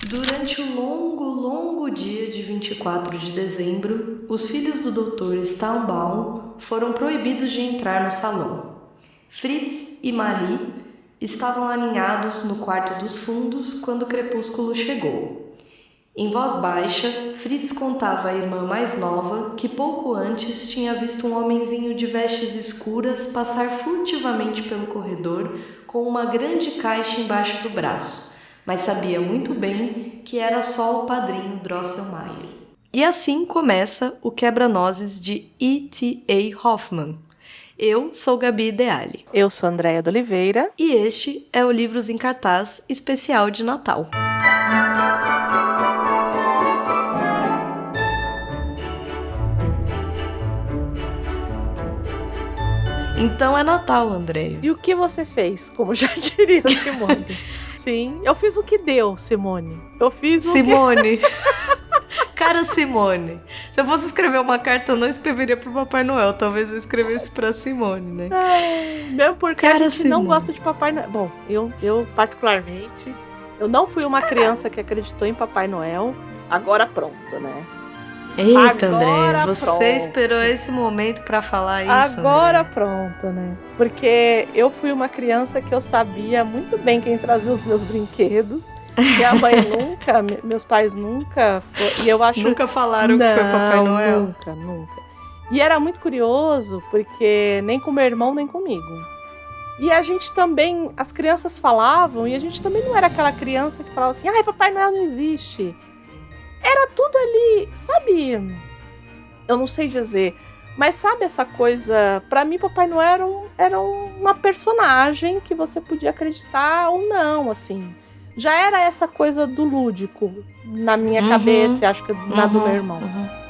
Durante o longo, longo dia de 24 de dezembro, os filhos do Dr. Stahlbaum foram proibidos de entrar no salão. Fritz e Marie estavam aninhados no quarto dos fundos quando o crepúsculo chegou. Em voz baixa, Fritz contava à irmã mais nova que pouco antes tinha visto um homenzinho de vestes escuras passar furtivamente pelo corredor com uma grande caixa embaixo do braço, mas sabia muito bem que era só o padrinho Drosselmeyer. E assim começa o Quebra-Nozes de E.T.A. Hoffmann. Eu sou Gabi Ideale. Eu sou Andréia de Oliveira. E este é o Livros em Cartaz especial de Natal. Então é Natal, Andréia. E o que você fez? Como já diria Simone. Sim, eu fiz o que deu, Simone. Eu fiz o Simone. Cara, Simone, se eu fosse escrever uma carta, eu não escreveria pro Papai Noel. Talvez eu escrevesse pra Simone, né? Mesmo porque Cara, a gente não gosta de Papai Noel. Bom, eu particularmente, eu não fui uma criança que acreditou em Papai Noel. Agora pronto, né? Eita, André, pronto. Você esperou esse momento pra falar isso, Agora André. Pronto, né? Porque eu fui uma criança que eu sabia muito bem quem trazia os meus brinquedos. Minha mãe nunca, meus pais nunca, e eu acho... Nunca falaram que foi Papai Noel? Nunca. E era muito curioso, porque nem com meu irmão, nem comigo. E a gente também, as crianças falavam, e a gente também não era aquela criança que falava assim, ai, Papai Noel não existe. Era tudo ali, sabe? Eu não sei dizer, mas sabe essa coisa... Pra mim, Papai Noel era uma personagem que você podia acreditar ou não, assim. Já era essa coisa do lúdico na minha cabeça, acho que na do meu irmão.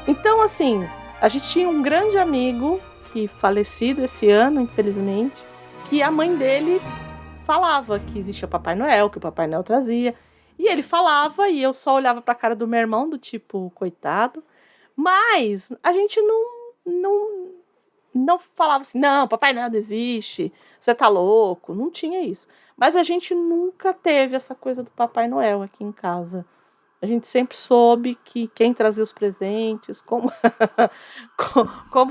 Então, assim, a gente tinha um grande amigo que falecido esse ano, infelizmente, que a mãe dele falava que existia Papai Noel, que o Papai Noel trazia. E ele falava e eu só olhava pra cara do meu irmão, do tipo, coitado. Mas a gente não falava assim, não, Papai Noel não existe, você tá louco. Não tinha isso. Mas a gente nunca teve essa coisa do Papai Noel aqui em casa. A gente sempre soube que quem trazia os presentes, como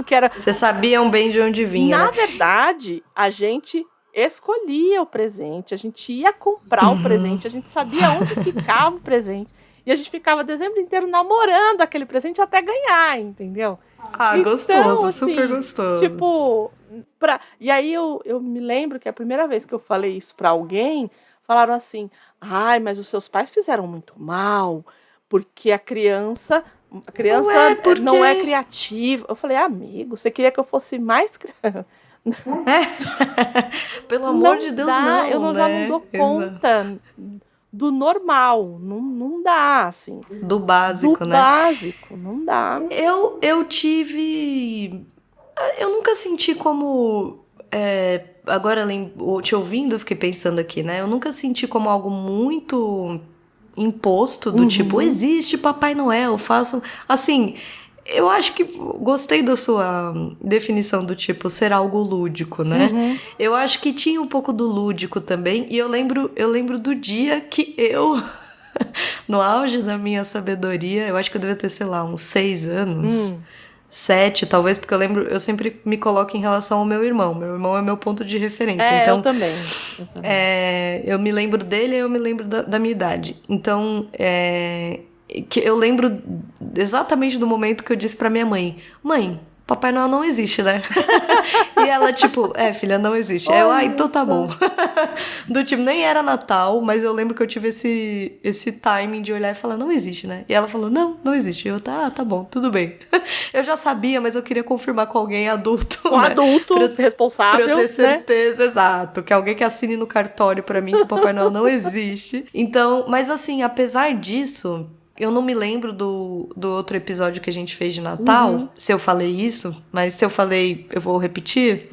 que era... Vocês sabiam bem de onde vinha, Na verdade, a gente escolhia o presente, a gente ia comprar o presente, a gente sabia onde ficava o presente. E a gente ficava dezembro inteiro namorando aquele presente até ganhar, entendeu? Então, gostoso, assim, super gostoso. Tipo, e aí eu me lembro que a primeira vez que eu falei isso pra alguém, falaram assim, ai, mas os seus pais fizeram muito mal, porque a criança não é criativa. Eu falei, amigo, você queria que eu fosse mais Pelo amor de Deus, não, eu já não dou conta do normal, não dá, assim. Do básico, né? Do básico, não dá. Eu tive... Eu nunca senti como... agora, te ouvindo, eu fiquei pensando aqui, né? Eu nunca senti como algo muito imposto, do tipo, existe Papai Noel, façam... Assim... Eu acho que gostei da sua definição do tipo ser algo lúdico, né? Eu acho que tinha um pouco do lúdico também. E eu lembro do dia que eu, no auge da minha sabedoria, eu acho que eu devia ter, sei lá, uns 6 anos, 7 talvez, porque eu sempre me coloco em relação ao meu irmão. Meu irmão é meu ponto de referência. Então, eu também. Eu me lembro dele e eu me lembro da minha idade. Então, que eu lembro exatamente do momento que eu disse pra minha mãe, Papai Noel não existe, né? E ela, tipo, filha, não existe. Então tá bom. Do tipo, nem era Natal, mas eu lembro que eu tive esse timing de olhar e falar, não existe, né? E ela falou, não existe. Eu, tá bom, tudo bem. Eu já sabia, mas eu queria confirmar com alguém adulto, né? Adulto, responsável, pra eu ter certeza, né? Exato. Que alguém que assine no cartório pra mim que o Papai Noel não existe. Então, mas assim, apesar disso... Eu não me lembro do outro episódio que a gente fez de Natal, se eu falei isso, mas se eu falei, eu vou repetir.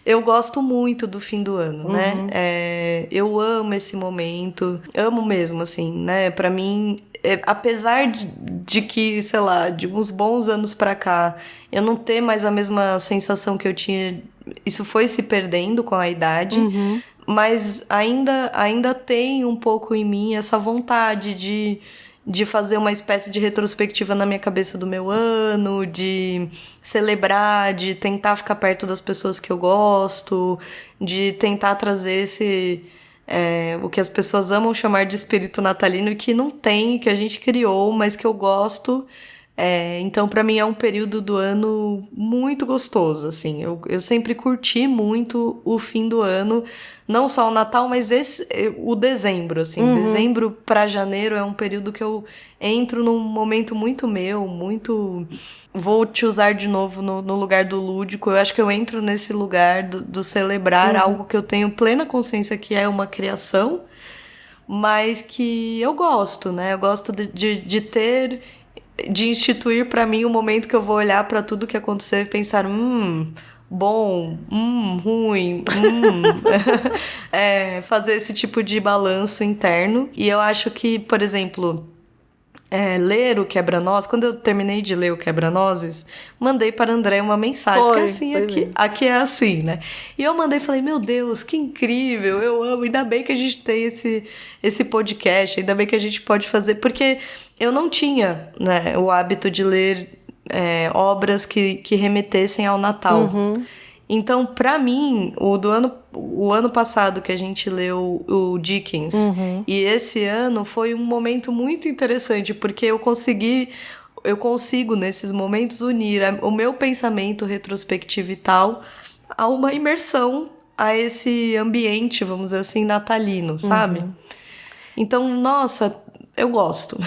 Eu gosto muito do fim do ano, né? Eu amo esse momento, amo mesmo, assim, né? Pra mim, apesar de que, sei lá, de uns bons anos pra cá, eu não ter mais a mesma sensação que eu tinha, isso foi se perdendo com a idade, mas ainda tem um pouco em mim essa vontade de fazer uma espécie de retrospectiva na minha cabeça do meu ano, de celebrar, de tentar ficar perto das pessoas que eu gosto, de tentar trazer o que as pessoas amam chamar de espírito natalino e que não tem, que a gente criou, mas que eu gosto. Então, pra mim, é um período do ano muito gostoso, assim. Eu sempre curti muito o fim do ano, não só o Natal, mas o dezembro, assim. Dezembro pra janeiro é um período que eu entro num momento muito meu, muito... Vou te usar de novo no lugar do lúdico. Eu acho que eu entro nesse lugar do celebrar algo que eu tenho plena consciência que é uma criação, mas que eu gosto, né? Eu gosto de instituir pra mim o momento que eu vou olhar pra tudo que aconteceu e pensar, bom, ruim, fazer esse tipo de balanço interno. E eu acho que, por exemplo, ler o Quebra-Nozes, quando eu terminei de ler o Quebra-Nozes, mandei para André uma mensagem, porque assim, aqui é assim, né? E eu mandei e falei, meu Deus, que incrível, eu amo, ainda bem que a gente tem esse podcast, ainda bem que a gente pode fazer, porque eu não tinha, né, o hábito de ler obras que remetessem ao Natal. Então, pra mim, o ano passado que a gente leu o Dickens, e esse ano foi um momento muito interessante, porque eu consigo, nesses momentos, unir o meu pensamento retrospectivo e tal a uma imersão a esse ambiente, vamos dizer assim, natalino, sabe? Então, nossa, eu gosto.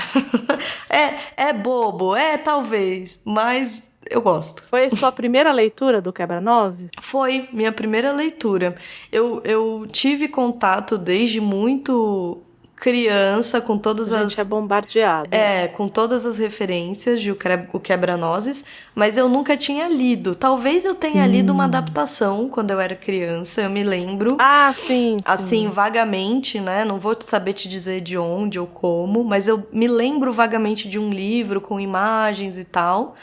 É bobo, talvez, mas eu gosto. Foi a sua primeira leitura do Quebra-Nozes? Foi minha primeira leitura. Eu tive contato desde muito criança com todas A gente é bombardeado. Com todas as referências de O Quebra-Nozes, mas eu nunca tinha lido. Talvez eu tenha lido uma adaptação quando eu era criança, eu me lembro. Ah, sim. Assim, vagamente, né? Não vou saber te dizer de onde ou como, mas eu me lembro vagamente de um livro com imagens e tal.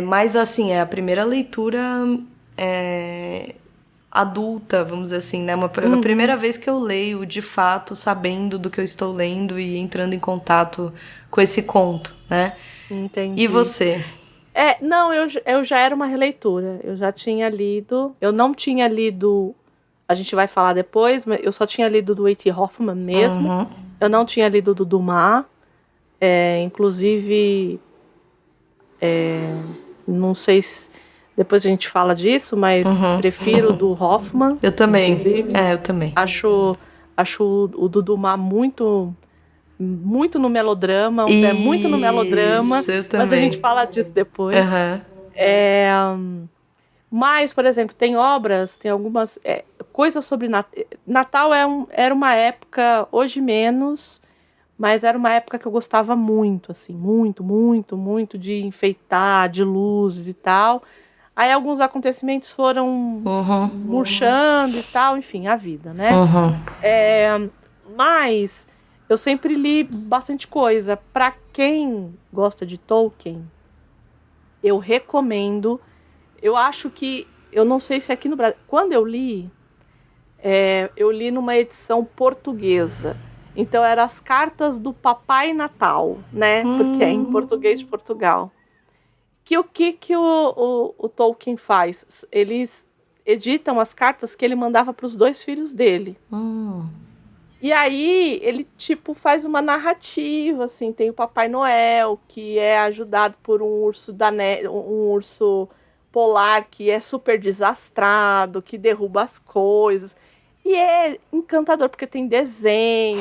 Mas, assim, é a primeira leitura adulta, vamos dizer assim, né? A primeira vez que eu leio, de fato, sabendo do que eu estou lendo e entrando em contato com esse conto, né? Entendi. E você? Não, eu já era uma releitura. Eu já tinha lido. Eu não tinha lido... A gente vai falar depois, mas eu só tinha lido do A.T. Hoffman mesmo. Eu não tinha lido do Dumas. Inclusive... não sei se depois a gente fala disso, mas prefiro do Hoffman. Eu também. Inclusive. Eu também. Acho o do Dumas muito no melodrama, muito no melodrama. Eu também. Mas a gente fala disso depois. Mas, por exemplo, tem algumas coisas sobre Natal. Era uma época, hoje menos, mas era uma época que eu gostava muito, assim, muito, muito, muito de enfeitar, de luzes e tal. Aí alguns acontecimentos foram murchando e tal, enfim, a vida, né? Mas eu sempre li bastante coisa. Para quem gosta de Tolkien, eu recomendo. Eu acho que, eu não sei se aqui no Brasil, quando eu li numa edição portuguesa. Então, eram as cartas do Papai Natal, né? Porque é em português de Portugal. O que o Tolkien faz? Eles editam as cartas que ele mandava para os 2 filhos dele. E aí, ele, faz uma narrativa, assim. Tem o Papai Noel, que é ajudado por um urso um urso polar que é super desastrado, que derruba as coisas. E é encantador, porque tem desenho.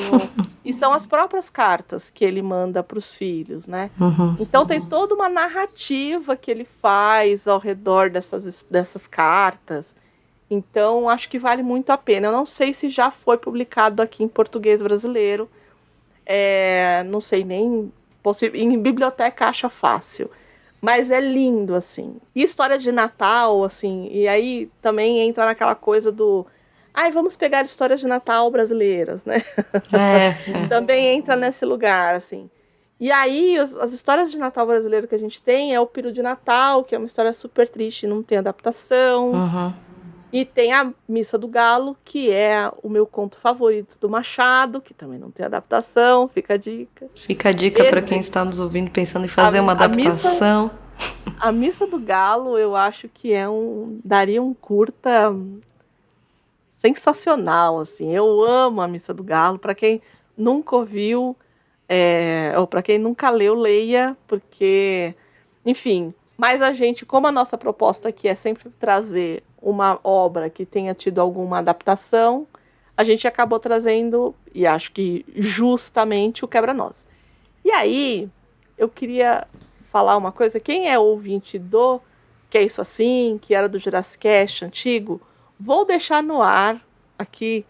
E são as próprias cartas que ele manda para os filhos, né? Então tem toda uma narrativa que ele faz ao redor dessas cartas. Então acho que vale muito a pena. Eu não sei se já foi publicado aqui em português brasileiro. Não sei nem... Em biblioteca acha fácil. Mas é lindo, assim. E história de Natal, assim. E aí também entra naquela coisa do... vamos pegar histórias de Natal brasileiras, né? Também entra nesse lugar, assim. E aí, as histórias de Natal brasileiro que a gente tem é o Peru de Natal, que é uma história super triste, não tem adaptação. E tem a Missa do Galo, que é o meu conto favorito do Machado, que também não tem adaptação, fica a dica. Fica a dica para quem está nos ouvindo pensando em fazer uma adaptação. A Missa do Galo, eu acho que daria um curta sensacional, assim. Eu amo a Missa do Galo. Para quem nunca ouviu, ou para quem nunca leu, leia, porque, enfim. Mas como a nossa proposta aqui é sempre trazer uma obra que tenha tido alguma adaptação, a gente acabou trazendo, e acho que justamente, o Quebra-Nozes. E aí, eu queria falar uma coisa. Quem é ouvinte do Que É Isso Assim, que era do Jurassic Cast antigo, vou deixar no ar aqui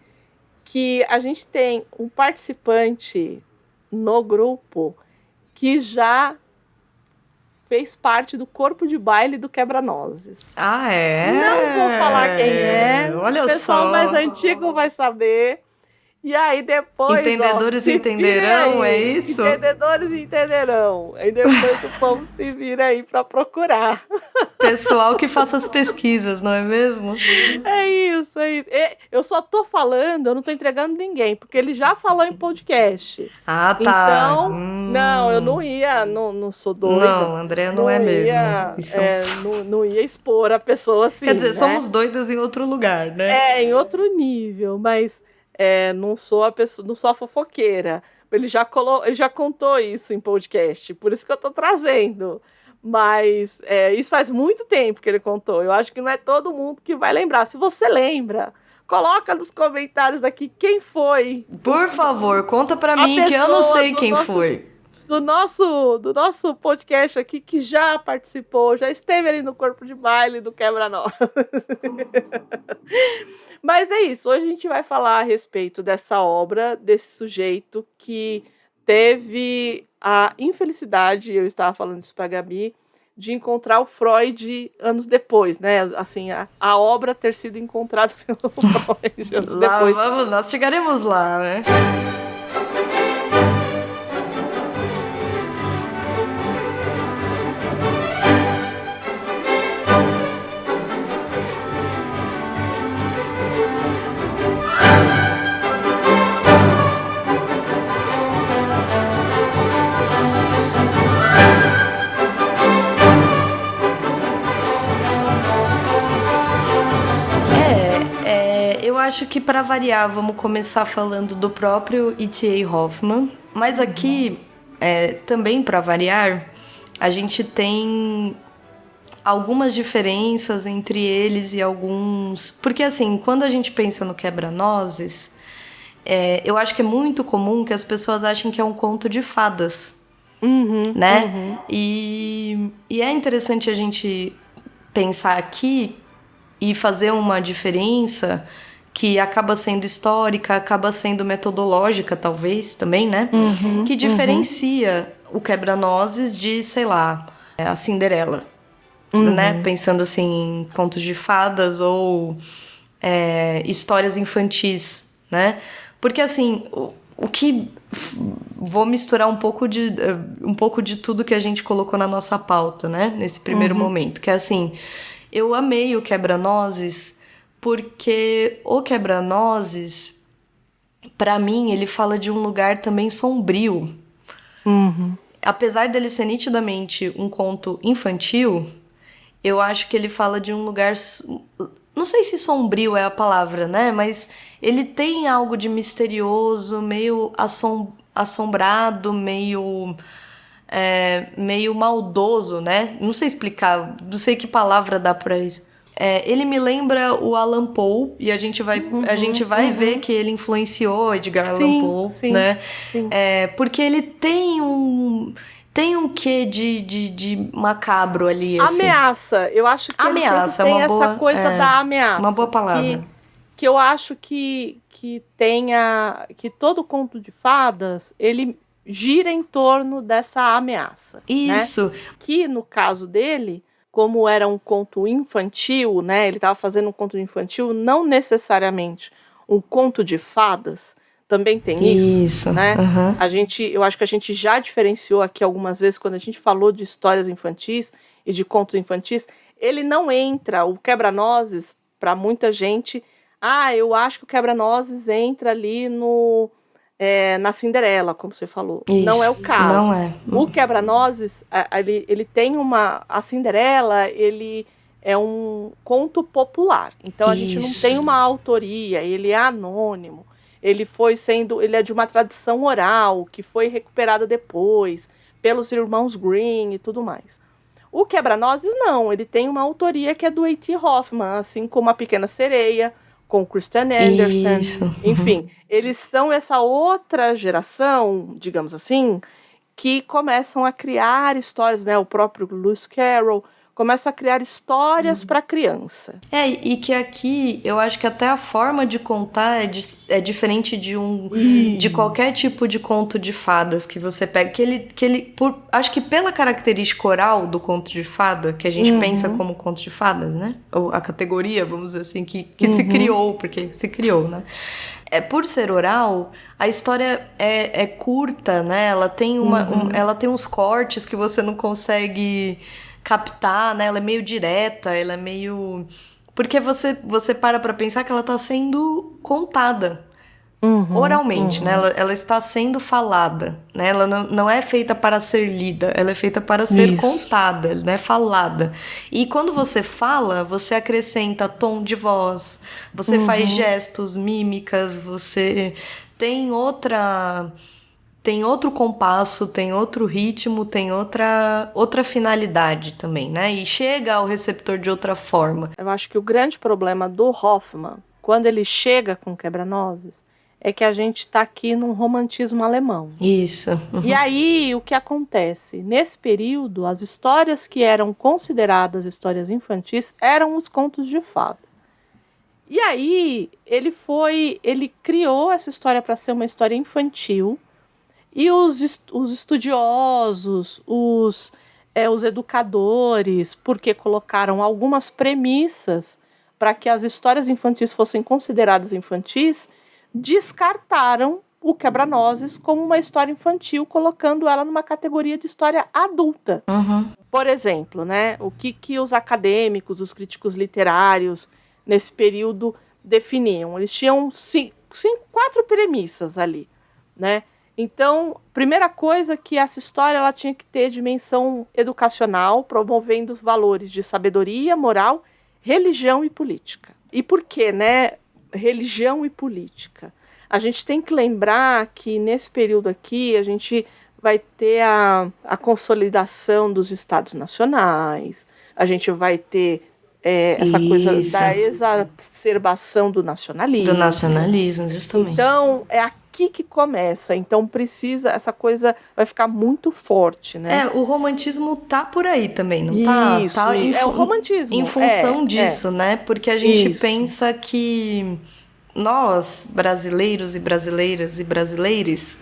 que a gente tem um participante no grupo que já fez parte do corpo de baile do Quebra-Nozes. Ah, é? Não vou falar quem é. Olha o pessoal só. mais antigo vai saber. E aí depois... Entendedores entenderão, é isso? Entendedores entenderão. E depois o povo se vira aí para procurar. Pessoal que faça as pesquisas, não é mesmo? É isso, é isso. Eu só tô falando, eu não tô entregando ninguém, porque ele já falou em podcast. Ah, tá. Então, não, eu não ia, não sou doida. Não, André não é mesmo. Isso... não ia expor a pessoa assim. Quer dizer, né? Somos doidas em outro lugar, né? Em outro nível, mas não sou a fofoqueira. Ele já contou isso em podcast, por isso que eu tô trazendo. Mas isso faz muito tempo que ele contou. Eu acho que não é todo mundo que vai lembrar. Se você lembra, coloca nos comentários aqui quem foi. Por favor, conta pra mim que eu não sei quem foi. Do nosso podcast aqui, que já participou, já esteve ali no corpo de baile do Quebra-Nozes. Mas é isso, hoje a gente vai falar a respeito dessa obra, desse sujeito que teve a infelicidade, eu estava falando isso para a Gabi, de encontrar o Freud anos depois, né? Assim, a obra ter sido encontrada pelo Freud anos depois. Nós chegaremos lá, né? Eu acho que, para variar, vamos começar falando do próprio E.T.A. Hoffmann. Mas aqui, também para variar, a gente tem algumas diferenças entre eles e alguns... Porque, assim, quando a gente pensa no Quebra-Nozes, eu acho que é muito comum que as pessoas achem que é um conto de fadas, né? Uhum. E é interessante a gente pensar aqui e fazer uma diferença que acaba sendo histórica, acaba sendo metodológica, talvez, também, né? Que diferencia o Quebra-Nozes de, sei lá, a Cinderela, né? Pensando, assim, em contos de fadas ou histórias infantis, né? Porque, assim, o que... Vou misturar um pouco de tudo que a gente colocou na nossa pauta, né? Nesse primeiro momento, que é assim... Eu amei o Quebra-Nozes porque o Quebra-Nozes, para mim, ele fala de um lugar também sombrio. Apesar dele ser nitidamente um conto infantil, eu acho que ele fala de um lugar... Não sei se sombrio é a palavra, né? Mas ele tem algo de misterioso, meio assombrado, meio maldoso, né? Não sei explicar, não sei que palavra dá pra isso. Ele me lembra o Allan Poe, e a gente vai ver que ele influenciou Edgar Allan Poe, né? Sim. Porque ele tem um quê de macabro ali, assim. Ameaça. Eu acho que ameaça, ele tem uma boa, essa coisa da ameaça. Uma boa palavra. Que eu acho que todo conto de fadas, ele gira em torno dessa ameaça. Isso. Né? Que, no caso dele, como era um conto infantil, né? Ele estava fazendo um conto infantil, não necessariamente um conto de fadas, também tem isso, né? Eu acho que a gente já diferenciou aqui algumas vezes, quando a gente falou de histórias infantis e de contos infantis, ele não entra, o Quebra-Nozes, para muita gente, eu acho que o Quebra-Nozes entra ali na Cinderela, como você falou. Isso, não é o caso. Não é. O Quebra-Nozes, ele tem a Cinderela, ele é um conto popular. Então a gente não tem uma autoria, ele é anônimo. Ele é de uma tradição oral, que foi recuperada depois, pelos irmãos Grimm e tudo mais. O Quebra-Nozes não, ele tem uma autoria que é do A.T. Hoffman, assim como A Pequena Sereia, com Christian Andersen. Isso. Enfim, eles são essa outra geração, digamos assim, que começam a criar histórias, né? O próprio Lewis Carroll começa a criar histórias para criança. E que aqui, eu acho que até a forma de contar é diferente de qualquer tipo de conto de fadas que você pega. Acho que pela característica oral do conto de fada, que a gente pensa como conto de fadas, né? Ou a categoria, vamos dizer assim, que se criou, porque se criou, né? Por ser oral, a história é curta, né? Ela tem ela tem uns cortes que você não consegue captar, né? Ela é meio direta, ela é meio... Porque você para pra pensar que ela tá sendo contada oralmente, né? Ela está sendo falada, né? Ela não é feita para ser lida, ela é feita para ser contada, né? Falada. E quando você fala, você acrescenta tom de voz, você faz gestos, mímicas, você tem outro compasso, tem outro ritmo, tem outra finalidade também, né? E chega ao receptor de outra forma. Eu acho que o grande problema do Hoffman, quando ele chega com Quebra-Nozes, é que a gente está aqui num romantismo alemão. Isso. E aí, o que acontece? Nesse período, as histórias que eram consideradas histórias infantis eram os contos de fada. E aí, ele criou essa história para ser uma história infantil. E os estudiosos, os educadores, porque colocaram algumas premissas para que as histórias infantis fossem consideradas infantis, descartaram o Quebra-Nozes como uma história infantil, colocando ela numa categoria de história adulta. Por exemplo, né, o que os acadêmicos, os críticos literários, nesse período, definiam? Eles tinham 4 premissas ali, né? Então, primeira coisa que essa história ela tinha que ter dimensão educacional, promovendo valores de sabedoria, moral, religião e política. E por quê, né? Religião e política. A gente tem que lembrar que nesse período aqui a gente vai ter a consolidação dos estados nacionais, a gente vai ter essa coisa da exacerbação do nacionalismo. Do nacionalismo, justamente. Então, é aqui que começa. Então, essa coisa vai ficar muito forte, né? O romantismo tá por aí também, não tá? Isso, é o romantismo. Em função disso, né? Porque a gente pensa que nós, brasileiros e brasileiras e brasileires,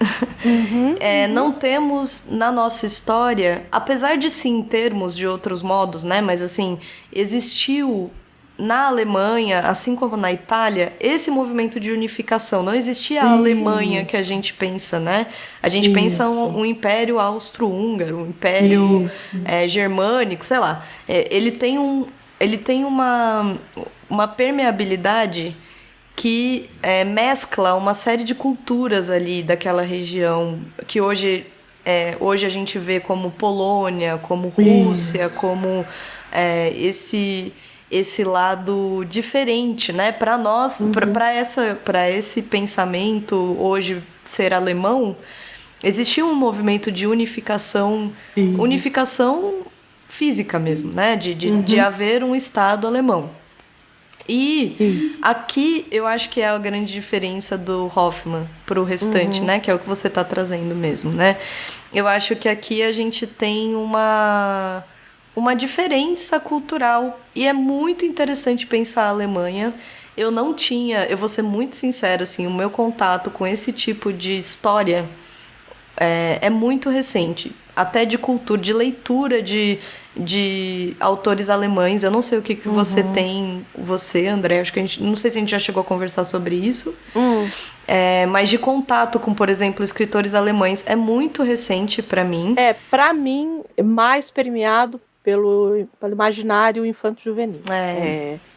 não temos na nossa história, apesar de sim termos de outros modos, né? Mas assim, existiu na Alemanha, assim como na Itália, esse movimento de unificação. Não existia a Alemanha que a gente pensa, né? A gente pensa um império austro-húngaro, um império germânico, sei lá. Ele tem uma permeabilidade que mescla uma série de culturas ali daquela região, que hoje a gente vê como Polônia, como Rússia, como esse lado diferente, né? Para nós, para esse pensamento hoje ser alemão, existia um movimento de unificação física mesmo, né? De haver um Estado alemão. E aqui eu acho que é a grande diferença do Hoffman pro restante, né? Que é o que você tá trazendo mesmo, né? Eu acho que aqui a gente tem uma diferença cultural. E é muito interessante pensar a Alemanha. Eu vou ser muito sincera, assim, o meu contato com esse tipo de história é muito recente. Até de cultura, de leitura de autores alemães. Eu não sei o que você tem, André, acho que não sei se a gente já chegou a conversar sobre isso, mas de contato com, por exemplo, escritores alemães é muito recente para mim. Para mim, mais permeado pelo imaginário infanto-juvenil.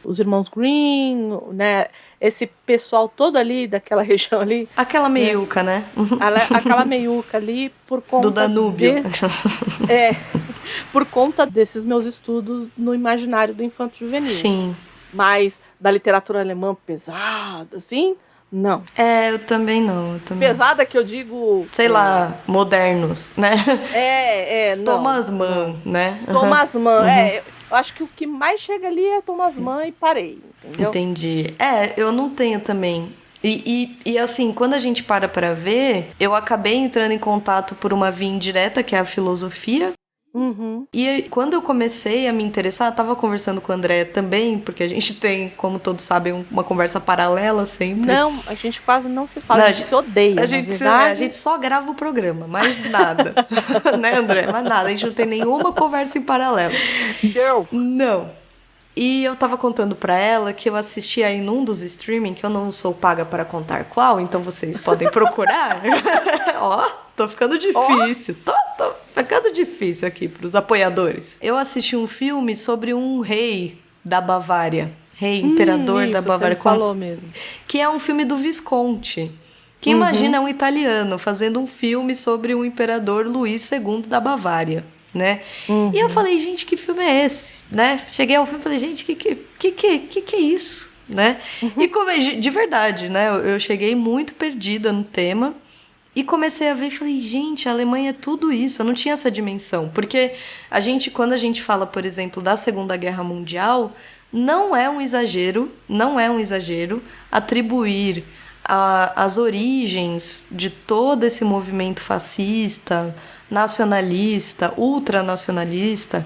Os irmãos Grimm, né? Esse pessoal todo ali, daquela região ali. Aquela meiuca, né? Aquela meiuca ali, por conta do Danúbio. Por conta desses meus estudos no imaginário do infanto-juvenil. Sim. Mas da literatura alemã pesada, assim, não. Eu também não. Pesada que eu digo... Sei lá, modernos, né? Não. Thomas Mann, né? Thomas Mann, eu acho que o que mais chega ali é Thomas Mann e parei, entendeu? Entendi. Eu não tenho também. E assim, quando a gente para pra ver, eu acabei entrando em contato por uma via indireta, que é a filosofia. E quando eu comecei a me interessar, eu tava conversando com o André também, porque a gente tem, como todos sabem, uma conversa paralela sempre. Não, a gente quase não se fala, a gente se odeia. A gente só grava o programa, mais nada. Né, André? Mais nada, a gente não tem nenhuma conversa em paralelo. Não. E eu tava contando pra ela que eu assisti aí num dos streaming, que eu não sou paga para contar qual, então vocês podem procurar. Tô ficando difícil. Tô ficando difícil aqui pros apoiadores. Eu assisti um filme sobre um rei da Bavária. Imperador da Bavária. Você falou mesmo. Que é um filme do Visconti. Que imagina um italiano fazendo um filme sobre o imperador Luís II da Bavária. Né? E eu falei, gente, que filme é esse? Né? Cheguei ao filme e falei, gente, que é isso? Né? E de verdade, né? Eu cheguei muito perdida no tema e comecei a ver e falei, gente, a Alemanha é tudo isso. Eu não tinha essa dimensão. Porque quando a gente fala, por exemplo, da Segunda Guerra Mundial, não é um exagero atribuir as origens de todo esse movimento fascista, nacionalista, ultranacionalista,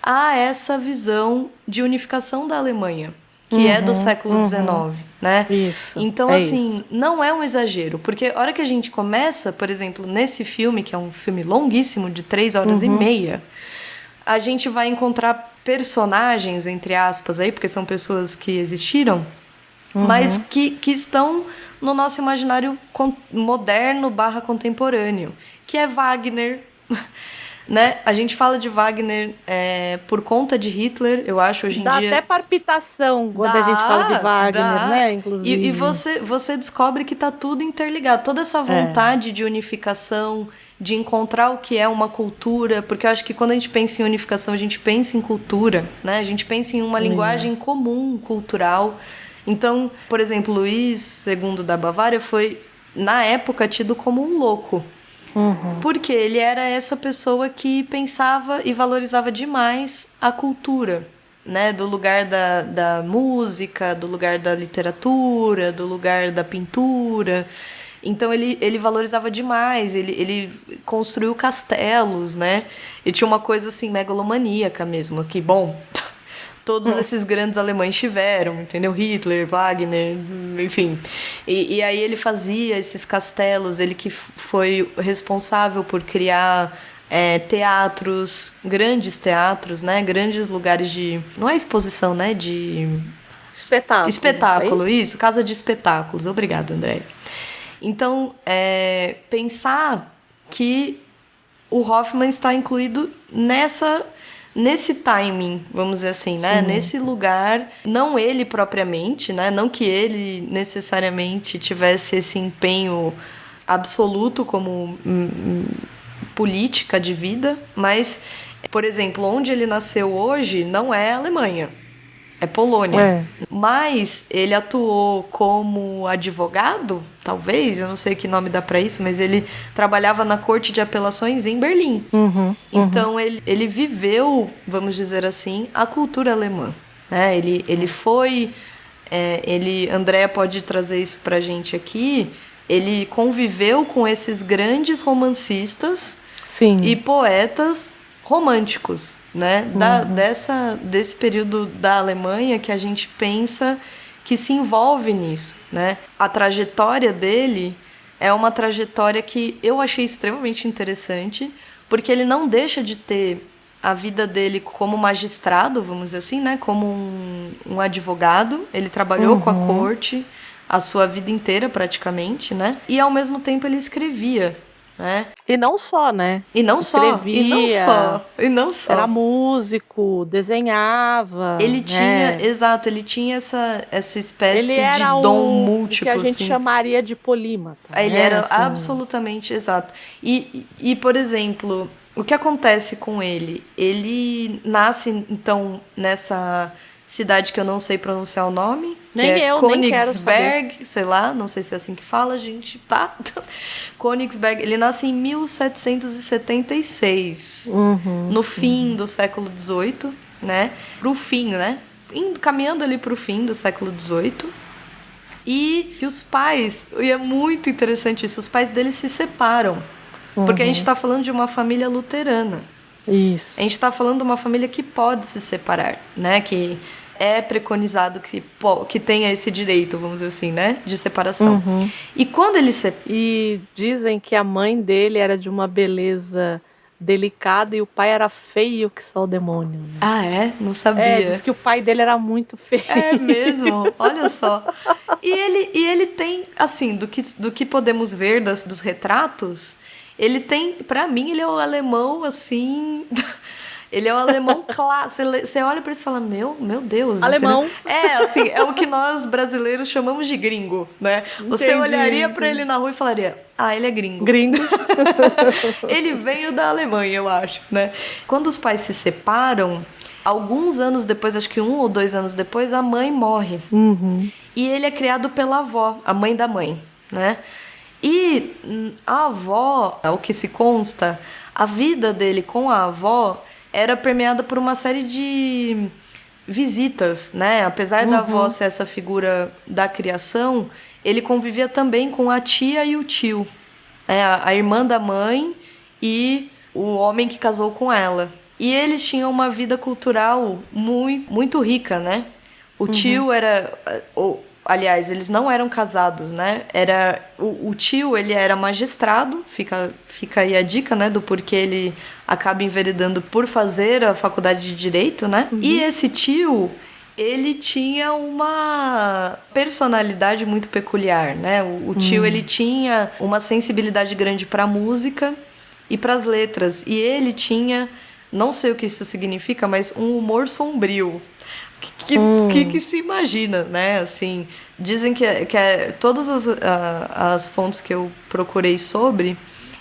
a essa visão de unificação da Alemanha, que é do século XIX, né? Isso, então, assim, não é um exagero, porque a hora que a gente começa, por exemplo, nesse filme, que é um filme longuíssimo, de 3 horas e meia, a gente vai encontrar personagens, entre aspas, aí, porque são pessoas que existiram, mas que estão no nosso imaginário moderno / contemporâneo, que é Wagner, né? A gente fala de Wagner por conta de Hitler, eu acho, hoje em dia. Dá até palpitação quando a gente fala de Wagner, né? Inclusive. E você descobre que tá tudo interligado. Toda essa vontade de unificação, de encontrar o que é uma cultura, porque eu acho que quando a gente pensa em unificação, a gente pensa em cultura, né? A gente pensa em uma linguagem comum, cultural. Então, por exemplo, Luís II da Bavária foi, na época, tido como um louco. Porque ele era essa pessoa que pensava e valorizava demais a cultura, né? Do lugar da música, do lugar da literatura, do lugar da pintura. Então ele valorizava demais, ele construiu castelos, né? Ele tinha uma coisa assim megalomaníaca mesmo, que, bom, todos esses grandes alemães tiveram, entendeu? Hitler, Wagner, enfim. E aí ele fazia esses castelos, ele que foi responsável por criar teatros, grandes teatros, né? Grandes lugares de... Não é exposição, né? De... Espetáculo, isso. Casa de espetáculos. Obrigada, Andréia. Então, pensar que o Hoffmann está incluído nesse timing, vamos dizer assim, né? Sim. Nesse lugar, não ele propriamente, né? Não que ele necessariamente tivesse esse empenho absoluto como política de vida, mas, por exemplo, onde ele nasceu hoje não é a Alemanha, é Polônia. Mas ele atuou como advogado, talvez, eu não sei que nome dá para isso, mas ele trabalhava na Corte de Apelações em Berlim. Então ele viveu, vamos dizer assim, a cultura alemã, né? Ele foi... Andréa pode trazer isso pra gente aqui. Ele conviveu com esses grandes romancistas e poetas românticos, né? Desse período da Alemanha que a gente pensa que se envolve nisso, né? A trajetória dele é uma trajetória que eu achei extremamente interessante, porque ele não deixa de ter a vida dele como magistrado, vamos dizer assim, né? Como um advogado. Ele trabalhou com a corte a sua vida inteira, praticamente, né? E, ao mesmo tempo, ele escrevia, né? E não só, né? E não Escrevia, só. Era músico, desenhava. Ele tinha, né? exato, ele tinha essa Ele espécie de era dom o que a múltiplo, gente assim. chamaria de polímata. Ele né? era Assim, absolutamente exato. E, por exemplo, o que acontece com ele? Ele nasce, então, nessa cidade que eu não sei pronunciar o nome, que Nem é eu, nem quero Königsberg, sei lá, não sei se é assim que fala, gente, tá? Königsberg, ele nasce em 1776, no fim do século XVIII, né? Pro fim, né? Caminhando ali pro fim do século XVIII. E os pais, e é muito interessante isso, os pais dele se separam. Porque a gente tá falando de uma família luterana. Isso. A gente tá falando de uma família que pode se separar, né? Que é preconizado que tenha esse direito, vamos dizer assim, né? De separação. E quando ele se... E dizem que a mãe dele era de uma beleza delicada e o pai era feio que só o demônio. Né? Ah, é? Não sabia. Diz que o pai dele era muito feio. É mesmo? Olha só. E ele tem, assim, do que podemos ver dos retratos, ele tem, pra mim, ele é o alemão, assim... Ele é o alemão clássico. Você olha pra isso e fala, meu Deus. Alemão. Entendeu? Assim, é o que nós brasileiros chamamos de gringo, né? Você olharia pra ele na rua e falaria, ele é gringo. Gringo. Ele veio da Alemanha, eu acho, né? Quando os pais se separam, alguns anos depois, acho que 1 ou 2 anos depois, a mãe morre. E ele é criado pela avó, a mãe da mãe, né? E a avó, ao que se consta, a vida dele com a avó era permeada por uma série de visitas, né? Apesar da avó ser essa figura da criação, ele convivia também com a tia e o tio, né? A irmã da mãe e o homem que casou com ela. E eles tinham uma vida cultural muito, muito rica, né? O tio era... Aliás, eles não eram casados, né? O tio, ele era magistrado, fica aí a dica, né? Do porquê ele acaba enveredando por fazer a faculdade de Direito, né? E esse tio, ele tinha uma personalidade muito peculiar, né? O tio, ele tinha uma sensibilidade grande para a música e para as letras. E ele tinha, não sei o que isso significa, mas um humor sombrio. Que se imagina, né? Assim, dizem que todas as fontes que eu procurei sobre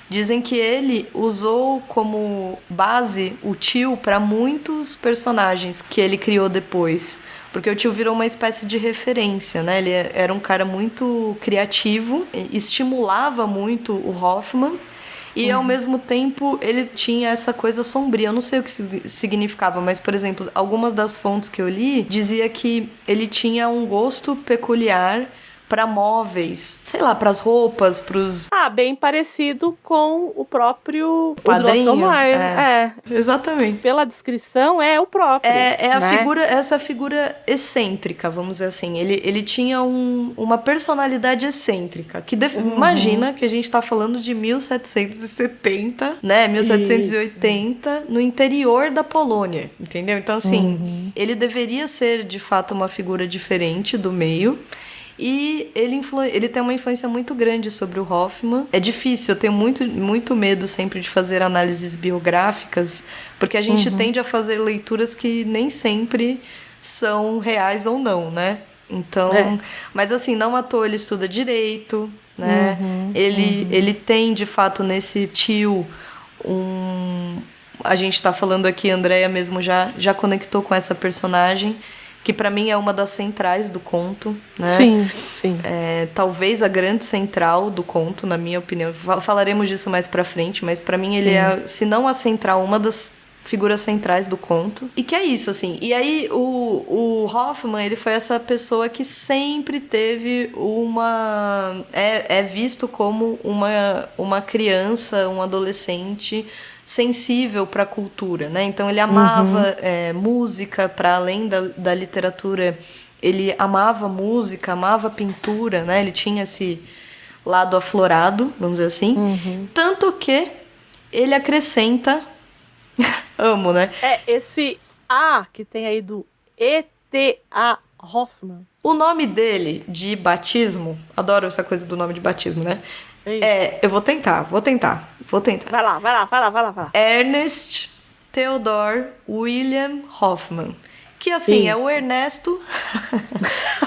dizem que ele usou como base o tio para muitos personagens que ele criou depois. Porque o tio virou uma espécie de referência, né? Ele era um cara muito criativo, estimulava muito o Hoffmann. E, ao mesmo tempo, ele tinha essa coisa sombria. Eu não sei o que significava, mas, por exemplo, algumas das fontes que eu li dizia que ele tinha um gosto peculiar para móveis, sei lá, para as roupas, para os... Bem parecido com o próprio padrinho. Exatamente. Pela descrição, é o próprio. Essa figura excêntrica, vamos dizer assim. Ele tinha uma personalidade excêntrica. Imagina que a gente está falando de 1770, né? 1780, isso. No interior da Polônia, entendeu? Então, assim, ele deveria ser, de fato, uma figura diferente do meio. E ele tem uma influência muito grande sobre o Hoffmann. É difícil, eu tenho muito, muito medo sempre de fazer análises biográficas, porque a gente tende a fazer leituras que nem sempre são reais ou não, né? Então, mas assim, não à toa ele estuda direito, né? Ele tem, de fato, nesse tio a gente tá falando aqui, a Andrea mesmo já conectou com essa personagem, que para mim é uma das centrais do conto, né? Sim. Talvez a grande central do conto, na minha opinião. Falaremos disso mais pra frente, mas para mim ele é, se não a central, uma das figuras centrais do conto. E que é isso, assim. E aí o Hoffmann, ele foi essa pessoa que sempre teve uma... É visto como uma criança, um adolescente sensível para a cultura, né? Então ele amava música, para além da literatura, ele amava música, amava pintura, né? Ele tinha esse lado aflorado, vamos dizer assim. Tanto que ele acrescenta... Amo, né? Esse A que tem aí do E.T.A. Hoffmann. O nome dele de batismo, adoro essa coisa do nome de batismo, né? Eu vou tentar. Vou tentar. Vai lá. Ernest Theodor William Hoffman. Que assim, Isso. é o Ernesto.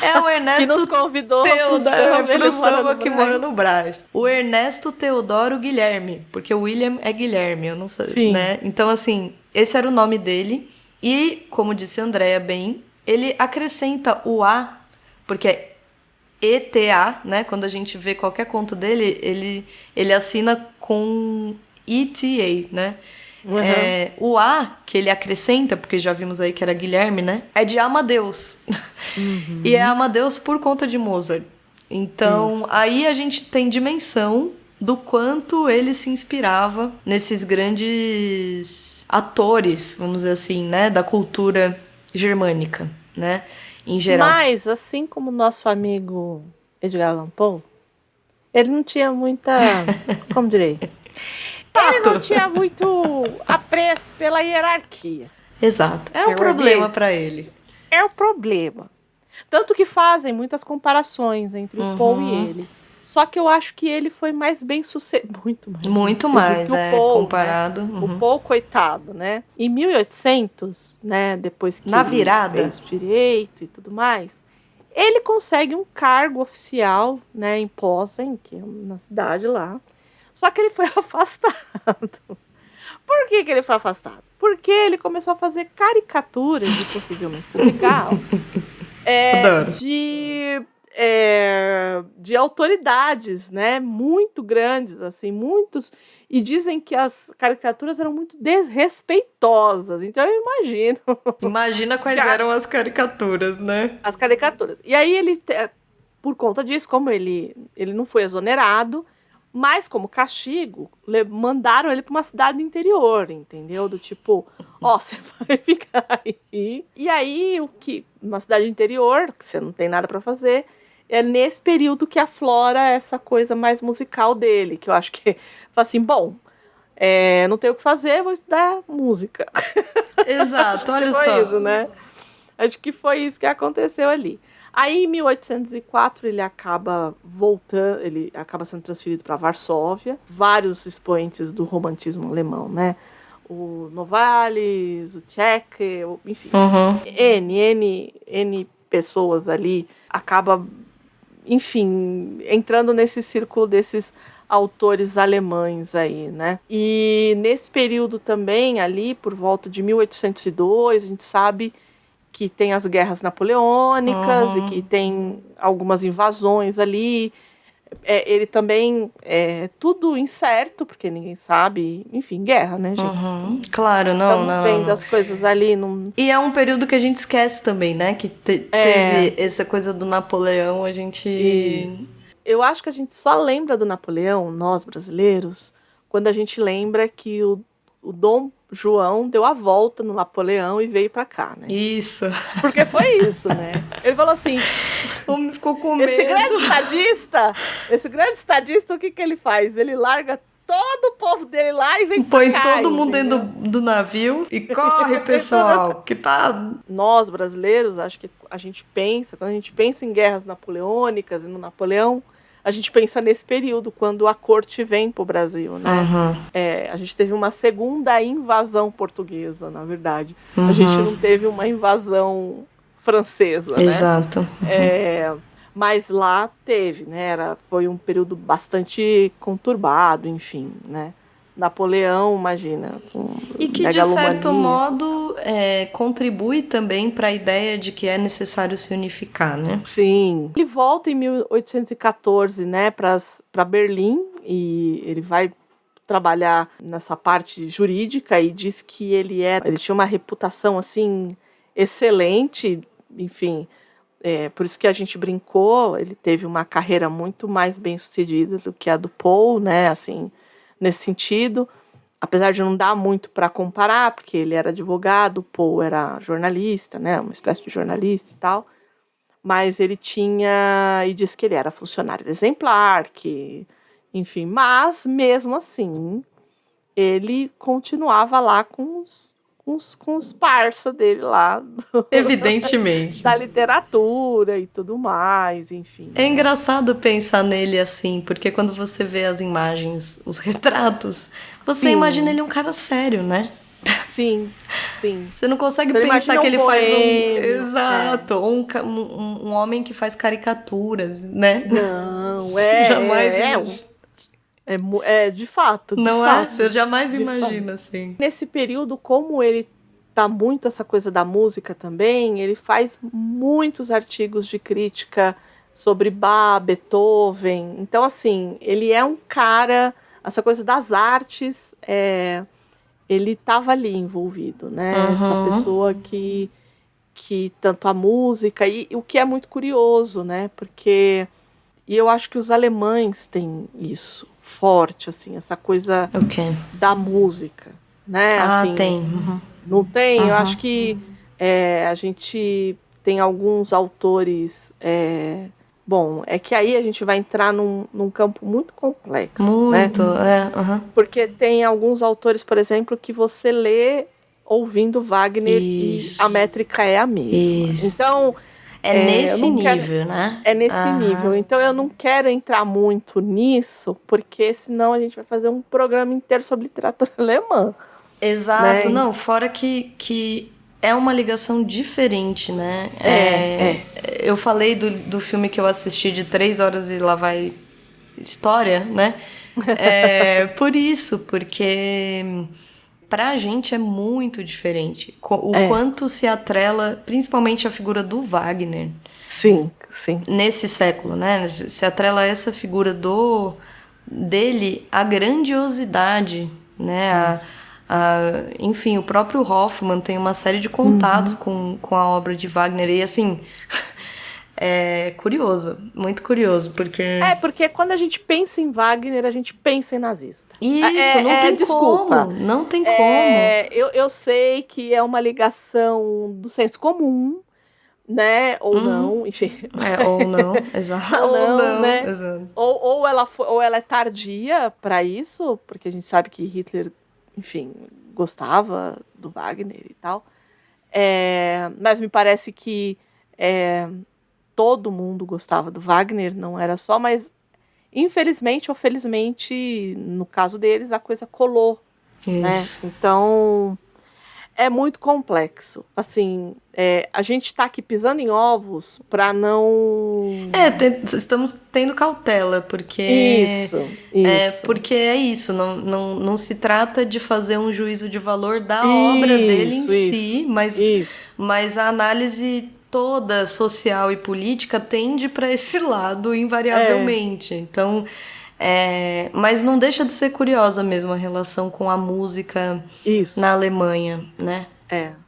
É o Ernesto Que nos convidou pro samba que mora no Brás. O Ernesto Teodoro Guilherme. Porque o William é Guilherme, eu não sei, Sim. né? Então, assim, esse era o nome dele. E, como disse a Andrea bem, ele acrescenta o A, porque é ETA, né? Quando a gente vê qualquer conto dele, ele assina com ETA, né? Uhum. O A que ele acrescenta, porque já vimos aí que era Guilherme, né? É de Amadeus. Uhum. E é Amadeus por conta de Mozart. Então, Isso. aí a gente tem dimensão do quanto ele se inspirava nesses grandes atores, vamos dizer assim, né? Da cultura germânica, né? Em geral. Mas, assim como o nosso amigo Edgar Allan Poe, ele não tinha muita... Como direi? Ele não tinha muito apreço pela hierarquia. Exato. Era um problema para ele. É o problema. Tanto que fazem muitas comparações entre o Poe e ele. Só que eu acho que ele foi mais bem sucedido. Muito mais, que o Poe, comparado. Né? O Poe, coitado, né? Em 1800, né? Depois que na virada, ele fez o direito e tudo mais, ele consegue um cargo oficial, né? Em Posen, que é na cidade lá. Só que ele foi afastado. Por que ele foi afastado? Porque ele começou a fazer caricaturas e possivelmente publicar de autoridades, né? Muito grandes, assim, muitos. E dizem que as caricaturas eram muito desrespeitosas. Então eu imagino. Imagina quais eram as caricaturas, né? As caricaturas. E aí ele, por conta disso, como ele não foi exonerado, mas como castigo, mandaram ele para uma cidade do interior, entendeu? Do tipo, você vai ficar aí. E aí, uma cidade do interior, que você não tem nada para fazer, é nesse período que aflora essa coisa mais musical dele, que eu acho que, assim, bom, não tenho o que fazer, vou estudar música. Exato, olha só. Isso, né? Acho que foi isso que aconteceu ali. Aí, em 1804, ele acaba voltando, ele acaba sendo transferido para Varsóvia. Vários expoentes do romantismo alemão, né? O Novalis, o Tchek, enfim. N pessoas ali acaba, enfim, entrando nesse círculo desses autores alemães aí, né? E nesse período também, ali, por volta de 1802, a gente sabe que tem as guerras napoleônicas e que tem algumas invasões ali. Ele também tudo incerto, porque ninguém sabe. Enfim, guerra, né, gente? Claro, não. Vendo as coisas ali. Não... E é um período que a gente esquece também, né? Que teve essa coisa do Napoleão, a gente... Isso. Eu acho que a gente só lembra do Napoleão, nós brasileiros, quando a gente lembra que o Dom João deu a volta no Napoleão e veio pra cá, né? Isso. Porque foi isso, né? Ele falou assim... O homem ficou com medo. Esse grande estadista, o que ele faz? Ele larga todo o povo dele lá e vem põe pra cá. Põe todo mundo dentro do navio e corre, pessoal, que tá... Nós, brasileiros, acho que a gente pensa, quando a gente pensa em guerras napoleônicas e no Napoleão, a gente pensa nesse período, quando a corte vem pro Brasil, né? A gente teve uma segunda invasão portuguesa, na verdade. A gente não teve uma invasão francesa, né? Exato. Mas lá teve, né? Foi um período bastante conturbado, enfim, né? Napoleão, imagina. E que, de certo modo, contribui também para a ideia de que é necessário se unificar, né? Sim. Ele volta em 1814, né, para Berlim, e ele vai trabalhar nessa parte jurídica e diz que ele tinha uma reputação, assim, excelente, enfim... por isso que a gente brincou, ele teve uma carreira muito mais bem-sucedida do que a do Poe, né, assim, nesse sentido, apesar de não dar muito para comparar, porque ele era advogado, o Poe era jornalista, né, uma espécie de jornalista e tal, mas ele e disse que ele era funcionário exemplar, que, enfim, mas mesmo assim, ele continuava lá com com os parça dele lá. Evidentemente. Da literatura e tudo mais, enfim. É engraçado pensar nele assim, porque quando você vê as imagens, os retratos, você imagina ele um cara sério, né? Sim. Você não consegue pensar que ele faz Exato, ou um homem que faz caricaturas, né? Não, jamais de fato. Não é? Você jamais imagina, assim. Nesse período, como ele tá muito essa coisa da música também, ele faz muitos artigos de crítica sobre Bach, Beethoven. Então, assim, ele é um cara, essa coisa das artes, ele estava ali envolvido, né? Essa pessoa que tanto a música, e o que é muito curioso, né? Porque, e eu acho que os alemães têm isso forte, assim, essa coisa da música, né? Assim, tem. Não tem? Eu acho que a gente tem alguns autores... bom, é que aí a gente vai entrar num campo muito complexo. Muito, né? Porque tem alguns autores, por exemplo, que você lê ouvindo Wagner e a métrica é a mesma. Então... É nesse nível, né? É nesse nível. Então eu não quero entrar muito nisso, porque senão a gente vai fazer um programa inteiro sobre literatura alemã. Exato. Né? Não, fora que é uma ligação diferente, né? Eu falei do filme que eu assisti de 3 horas e lá vai história, né? Por isso, porque pra gente é muito diferente. O quanto se atrela, principalmente a figura do Wagner. Sim. Nesse século, né? Se atrela essa figura dele à grandiosidade, né? Enfim, o próprio Hoffmann tem uma série de contatos com a obra de Wagner. E assim, é curioso, muito curioso, porque... porque quando a gente pensa em Wagner, a gente pensa em nazista. Isso, não tem desculpa. como. Não tem como. Eu sei que é uma ligação do senso comum, né? Ou não, enfim. Ou não, exato. Ou não, né? Exato. Ou ela é tardia para isso, porque a gente sabe que Hitler, enfim, gostava do Wagner e tal. Mas me parece que todo mundo gostava do Wagner, não era só, mas infelizmente ou felizmente, no caso deles, a coisa colou. Isso. Né? Então, é muito complexo. Assim, a gente está aqui pisando em ovos para não... estamos tendo cautela, porque... Isso. Porque é isso, não se trata de fazer um juízo de valor da obra dele em si, mas a análise toda social e política tende para esse lado, invariavelmente. Então... mas não deixa de ser curiosa mesmo a relação com a música na Alemanha, né?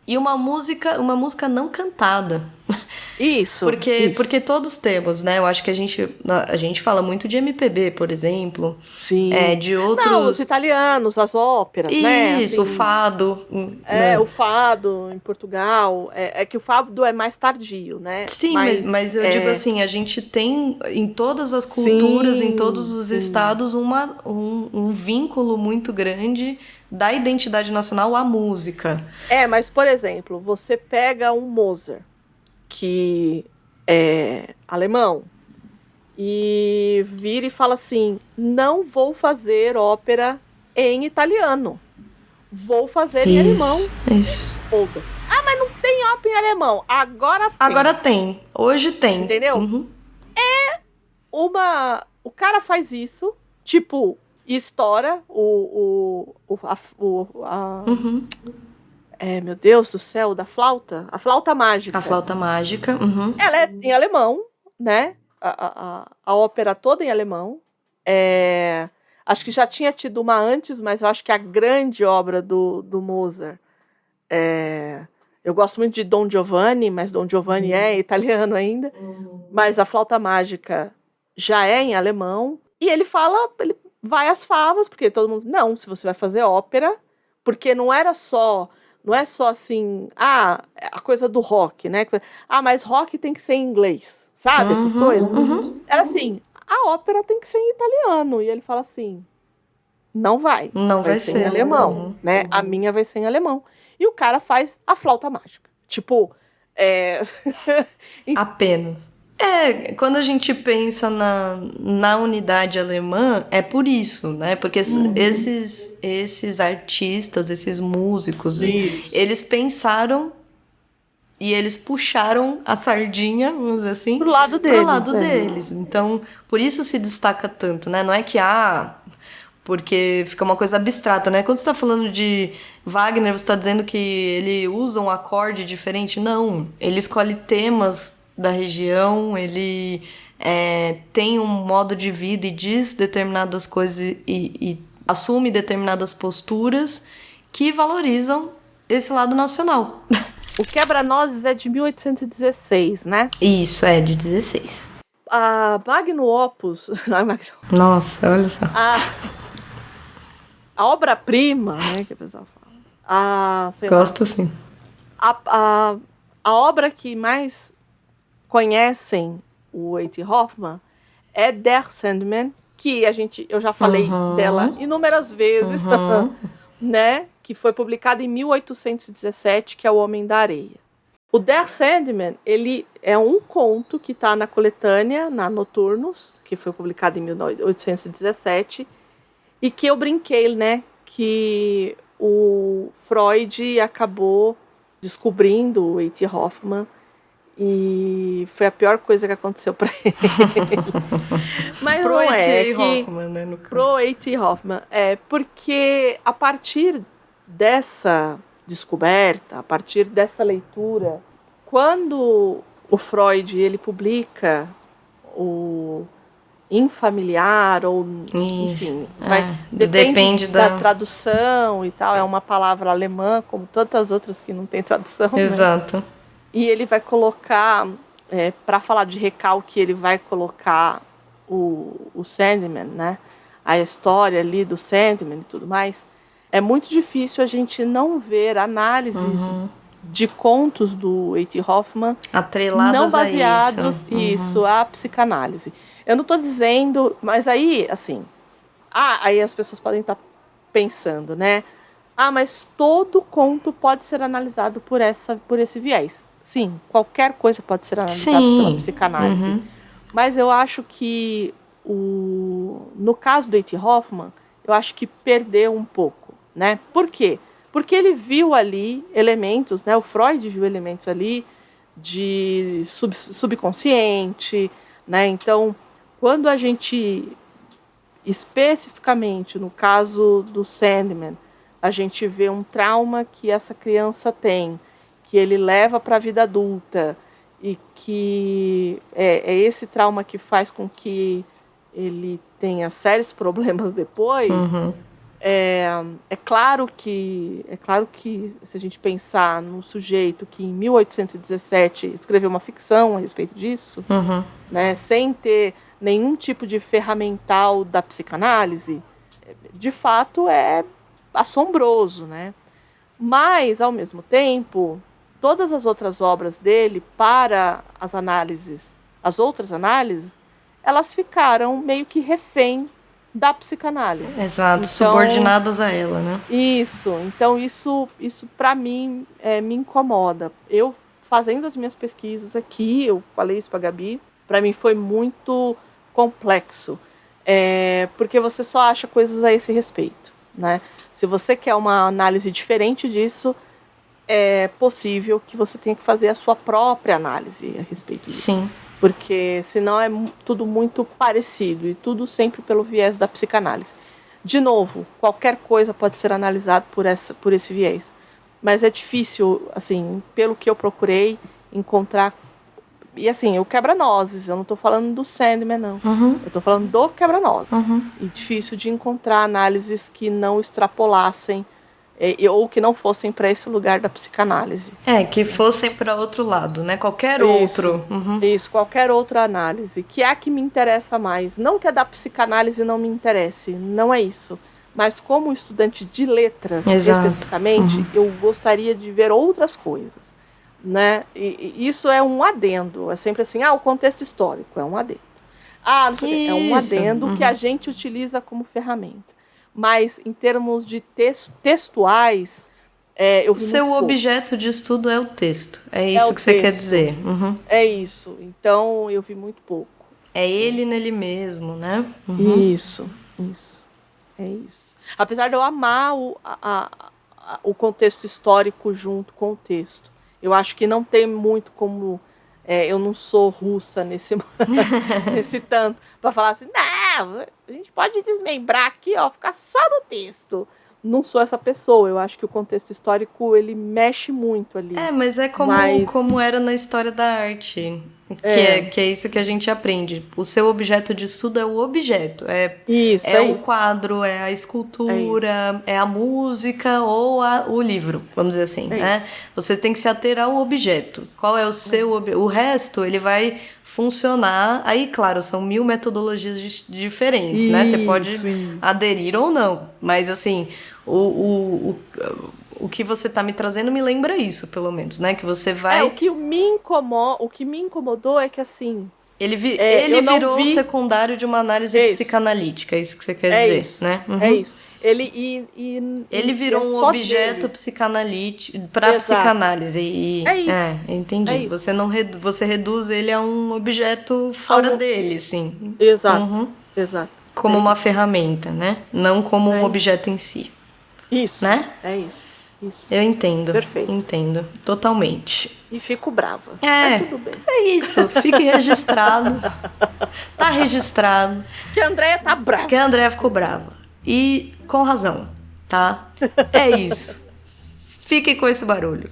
E uma música não cantada. Isso. Porque todos temos, né? Eu acho que a gente fala muito de MPB, por exemplo. Sim. De outros... Não, os italianos, as óperas, né? Isso, assim, o fado. O fado em Portugal. É que o fado é mais tardio, né? Sim, mas eu digo assim, a gente tem em todas as culturas, em todos os estados, um vínculo muito grande da identidade nacional à música. Mas, por exemplo, você pega um Mozart, que é alemão, e vira e fala assim: não vou fazer ópera em italiano, vou fazer em alemão. Isso. Poucas. Mas não tem ópera em alemão. Agora tem. Hoje tem. Entendeu? O cara faz isso, tipo, e estoura meu Deus do céu, da flauta. A flauta mágica. A flauta mágica. Ela é em alemão, né? A ópera toda em alemão. Acho que já tinha tido uma antes, mas eu acho que a grande obra do Mozart. Eu gosto muito de Don Giovanni, mas Don Giovanni é italiano ainda. Mas a flauta mágica já é em alemão. E ele vai às favas, porque todo mundo... Não, se você vai fazer ópera, porque não é só assim, a coisa do rock, né? Mas rock tem que ser em inglês, sabe? Essas coisas. Era assim, a ópera tem que ser em italiano. E ele fala assim, não vai. Não vai ser em alemão, né? A minha vai ser em alemão. E o cara faz a flauta mágica. Tipo, Apenas. Quando a gente pensa na unidade alemã, é por isso, né? Porque esses artistas, esses músicos, eles pensaram e eles puxaram a sardinha, vamos dizer assim, pro lado deles. Então, por isso se destaca tanto, né? Não é que, porque fica uma coisa abstrata, né? Quando você tá falando de Wagner, você tá dizendo que ele usa um acorde diferente? Não, ele escolhe temas da região, ele tem um modo de vida e diz determinadas coisas e assume determinadas posturas que valorizam esse lado nacional. O Quebra-Nozes é de 1816, né? Isso, de 16. A Magnum Opus... Nossa, olha só. A obra-prima, né, que o pessoal fala. Gosto sim. A obra que mais conhecem o A.T. Hoffmann é Der Sandman, que eu já falei dela inúmeras vezes, né? Que foi publicada em 1817, que é O Homem da Areia. O Der Sandman, ele é um conto que está na coletânea, na Noturnos, que foi publicado em 1817, e que eu brinquei, né? Que o Freud acabou descobrindo o A.T. Hoffmann e foi a pior coisa que aconteceu para ele. Mas pro não A.T. Hoffmann, né? No caso. Pro A.T. Hoffmann, porque a partir dessa descoberta, a partir dessa leitura, quando o Freud ele publica o Infamiliar, ou enfim, depende da tradução e tal, é uma palavra alemã, como tantas outras que não tem tradução. Exato. Né? E ele vai colocar, para falar de recalque, ele vai colocar o Sandman, né? A história ali do Sandman e tudo mais. É muito difícil a gente não ver análises de contos do A.T. Hoffmann atreladas não baseados a à psicanálise. Eu não estou dizendo, mas aí, assim, aí as pessoas podem estar pensando, né? Mas todo conto pode ser analisado por esse viés. Sim, qualquer coisa pode ser analisada pela psicanálise. Mas eu acho que, no caso do A.T. Hoffmann, eu acho que perdeu um pouco, né? Por quê? Porque ele viu ali elementos, né? O Freud viu elementos ali de subconsciente, né? Então, quando a gente, especificamente no caso do Sandman, a gente vê um trauma que essa criança tem, que ele leva para a vida adulta, e que é esse trauma que faz com que ele tenha sérios problemas depois. É claro que se a gente pensar no sujeito que em 1817 escreveu uma ficção a respeito disso, né, sem ter nenhum tipo de ferramental da psicanálise, de fato é assombroso, né? Mas, ao mesmo tempo, todas as outras obras dele, para as outras análises, elas ficaram meio que refém da psicanálise. Exato, então, subordinadas a ela, né? Então isso para mim me incomoda. Eu, fazendo as minhas pesquisas aqui, eu falei isso para a Gabi, para mim foi muito complexo, porque você só acha coisas a esse respeito, né? Se você quer uma análise diferente disso, é possível que você tenha que fazer a sua própria análise a respeito disso. Sim. Porque senão é tudo muito parecido e tudo sempre pelo viés da psicanálise. De novo, qualquer coisa pode ser analisada por esse viés. Mas é difícil, assim, pelo que eu procurei, encontrar... E assim, o Quebra-Nozes, eu não estou falando do Sandman, não. Eu estou falando do Quebra-Nozes. E difícil de encontrar análises que não extrapolassem ou que não fossem para esse lugar da psicanálise. Que fossem para outro lado, né? Qualquer outro. Isso, qualquer outra análise. Que é a que me interessa mais. Não que a da psicanálise não me interesse, não é isso. Mas como estudante de letras, especificamente, eu gostaria de ver outras coisas. Né? E isso é um adendo. É sempre assim, o contexto histórico é um adendo. Não sei, é um adendo que a gente utiliza como ferramenta. Mas, em termos de textuais, Eu O vi seu muito pouco. objeto de estudo é o texto. É isso o que você quer texto. dizer. Uhum. É isso. Então, eu vi muito pouco. É ele nele mesmo, né? Isso. É isso. Apesar de eu amar o contexto histórico junto com o texto. Eu acho que não tem muito como... eu não sou russa nesse tanto. Para falar assim, não, a gente pode desmembrar aqui, ó, ficar só no texto. Não sou essa pessoa. Eu acho que o contexto histórico, ele mexe muito ali. Mas é como era na história da arte. Que é isso que a gente aprende. O seu objeto de estudo é o objeto. O quadro, é a escultura, é a música ou o livro, vamos dizer assim, né? Você tem que se ater ao objeto. Qual é o seu objeto? O resto, ele vai funcionar. Aí, claro, são 1000 metodologias diferentes, né? Você pode aderir ou não. Mas, assim, o que você tá me trazendo me lembra isso, pelo menos, né? Que você vai... o que me incomodou é que, assim... Ele virou o secundário de uma análise psicanalítica, é isso que você quer dizer, isso, né? É isso. Ele virou um objeto psicanalítico para psicanálise. É isso. Entendi. É isso. Você reduz ele a um objeto fora dele, sim. Exato. Exato. Como uma ferramenta, né? Não como um objeto em si. Isso. Né? É isso. Eu entendo. Perfeito. Entendo. Totalmente. E fico brava. Tá tudo bem. É isso. Fique registrado. Tá registrado. Que a Andréia tá brava. Que a Andréia ficou brava. E com razão, tá? É isso. Fique com esse barulho.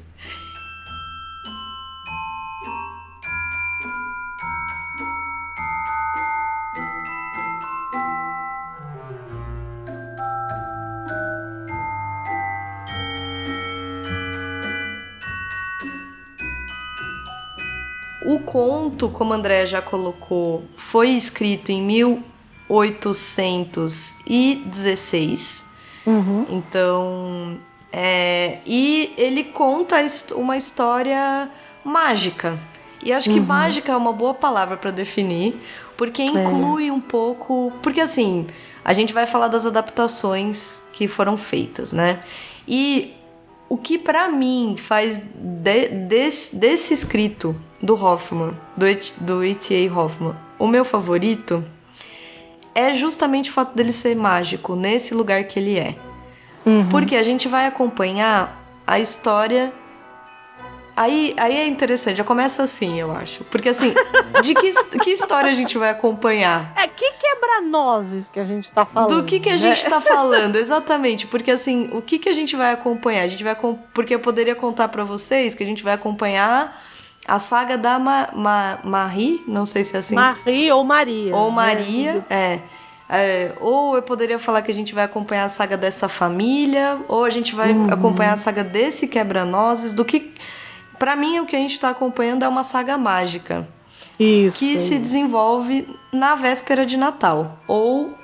O conto, como a Andréia já colocou, foi escrito em 1816. Então, e ele conta uma história mágica. E acho que mágica é uma boa palavra para definir, porque inclui um pouco... Porque, assim, a gente vai falar das adaptações que foram feitas, né? E o que, para mim, faz desse escrito do Hoffmann, do E.T.A. Hoffmann, o meu favorito, é justamente o fato dele ser mágico nesse lugar que ele é. Porque a gente vai acompanhar a história... Aí é interessante, já começa assim, eu acho. Porque, assim, de que história a gente vai acompanhar? Que quebra-nozes que a gente tá falando. Do que a gente tá falando, exatamente. Porque, assim, o que a gente vai acompanhar? Porque eu poderia contar pra vocês que a gente vai acompanhar a saga da Marie, não sei se é assim. Marie ou Maria. Ou Maria, ou eu poderia falar que a gente vai acompanhar a saga dessa família, ou a gente vai acompanhar a saga desse quebra-nozes, Pra mim, o que a gente tá acompanhando é uma saga mágica. Isso. Que se desenvolve na véspera de Natal, ou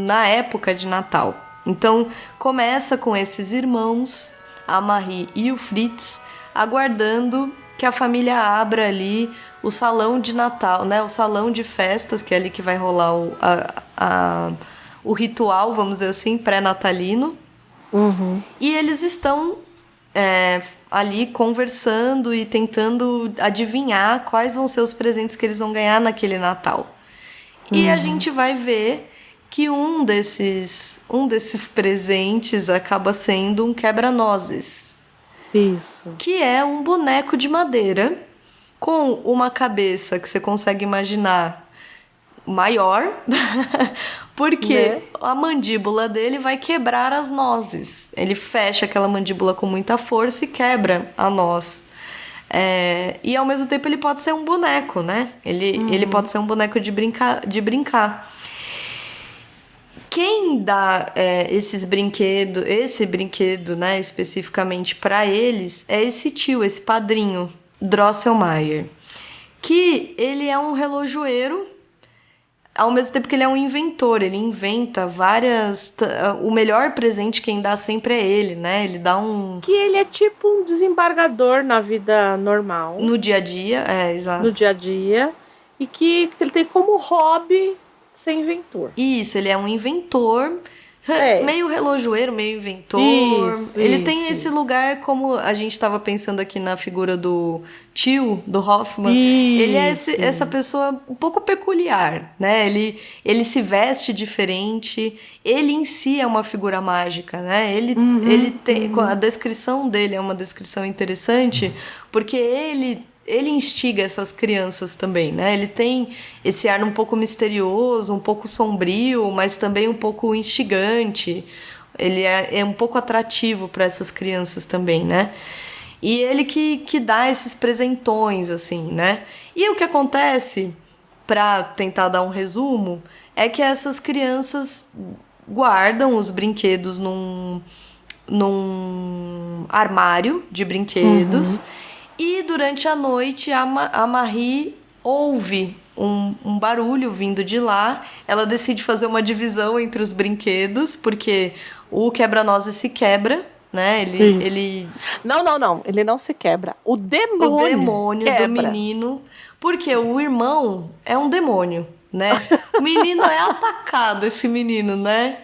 na época de Natal. Então, começa com esses irmãos, a Marie e o Fritz, aguardando que a família abra ali o salão de Natal, né? O salão de festas, que é ali que vai rolar o ritual, vamos dizer assim, pré-natalino. E eles estão ali conversando e tentando adivinhar quais vão ser os presentes que eles vão ganhar naquele Natal. E a gente vai ver que um desses presentes acaba sendo um quebra-nozes. Isso. Que é um boneco de madeira com uma cabeça que você consegue imaginar maior, porque a mandíbula dele vai quebrar as nozes. Ele fecha aquela mandíbula com muita força e quebra a noz. E ao mesmo tempo ele pode ser um boneco, né? Ele pode ser um boneco de brincar. Quem dá esse brinquedo, né, especificamente para eles, é esse tio, esse padrinho, Drosselmeyer, que ele é um relojoeiro, ao mesmo tempo que ele é um inventor. Ele inventa várias... O melhor presente quem dá sempre é ele, né? Ele dá um... Que ele é tipo um desembargador na vida normal. No dia a dia, exato. No dia a dia. E que ele tem como hobby ser inventor. Isso, ele é um inventor, Meio relojoeiro, meio inventor. Ele tem esse Isso. lugar, como a gente estava pensando aqui na figura do tio, do Hoffman. Ele é essa pessoa um pouco peculiar, né? Ele se veste diferente. Ele em si é uma figura mágica, né? Ele tem... A descrição dele é uma descrição interessante, porque ele instiga essas crianças também, né? Ele tem esse ar um pouco misterioso, um pouco sombrio, mas também um pouco instigante. Ele é um pouco atrativo para essas crianças também, né? E ele que dá esses presentões, assim, né? E o que acontece, para tentar dar um resumo, é que essas crianças guardam os brinquedos num armário de brinquedos. E durante a noite a Marie ouve um barulho vindo de lá. Ela decide fazer uma divisão entre os brinquedos, porque o quebra-nozes se quebra, né? Ele Não. Ele não se quebra. O demônio do menino. Porque o irmão é um demônio, né? O menino é atacado, esse menino, né?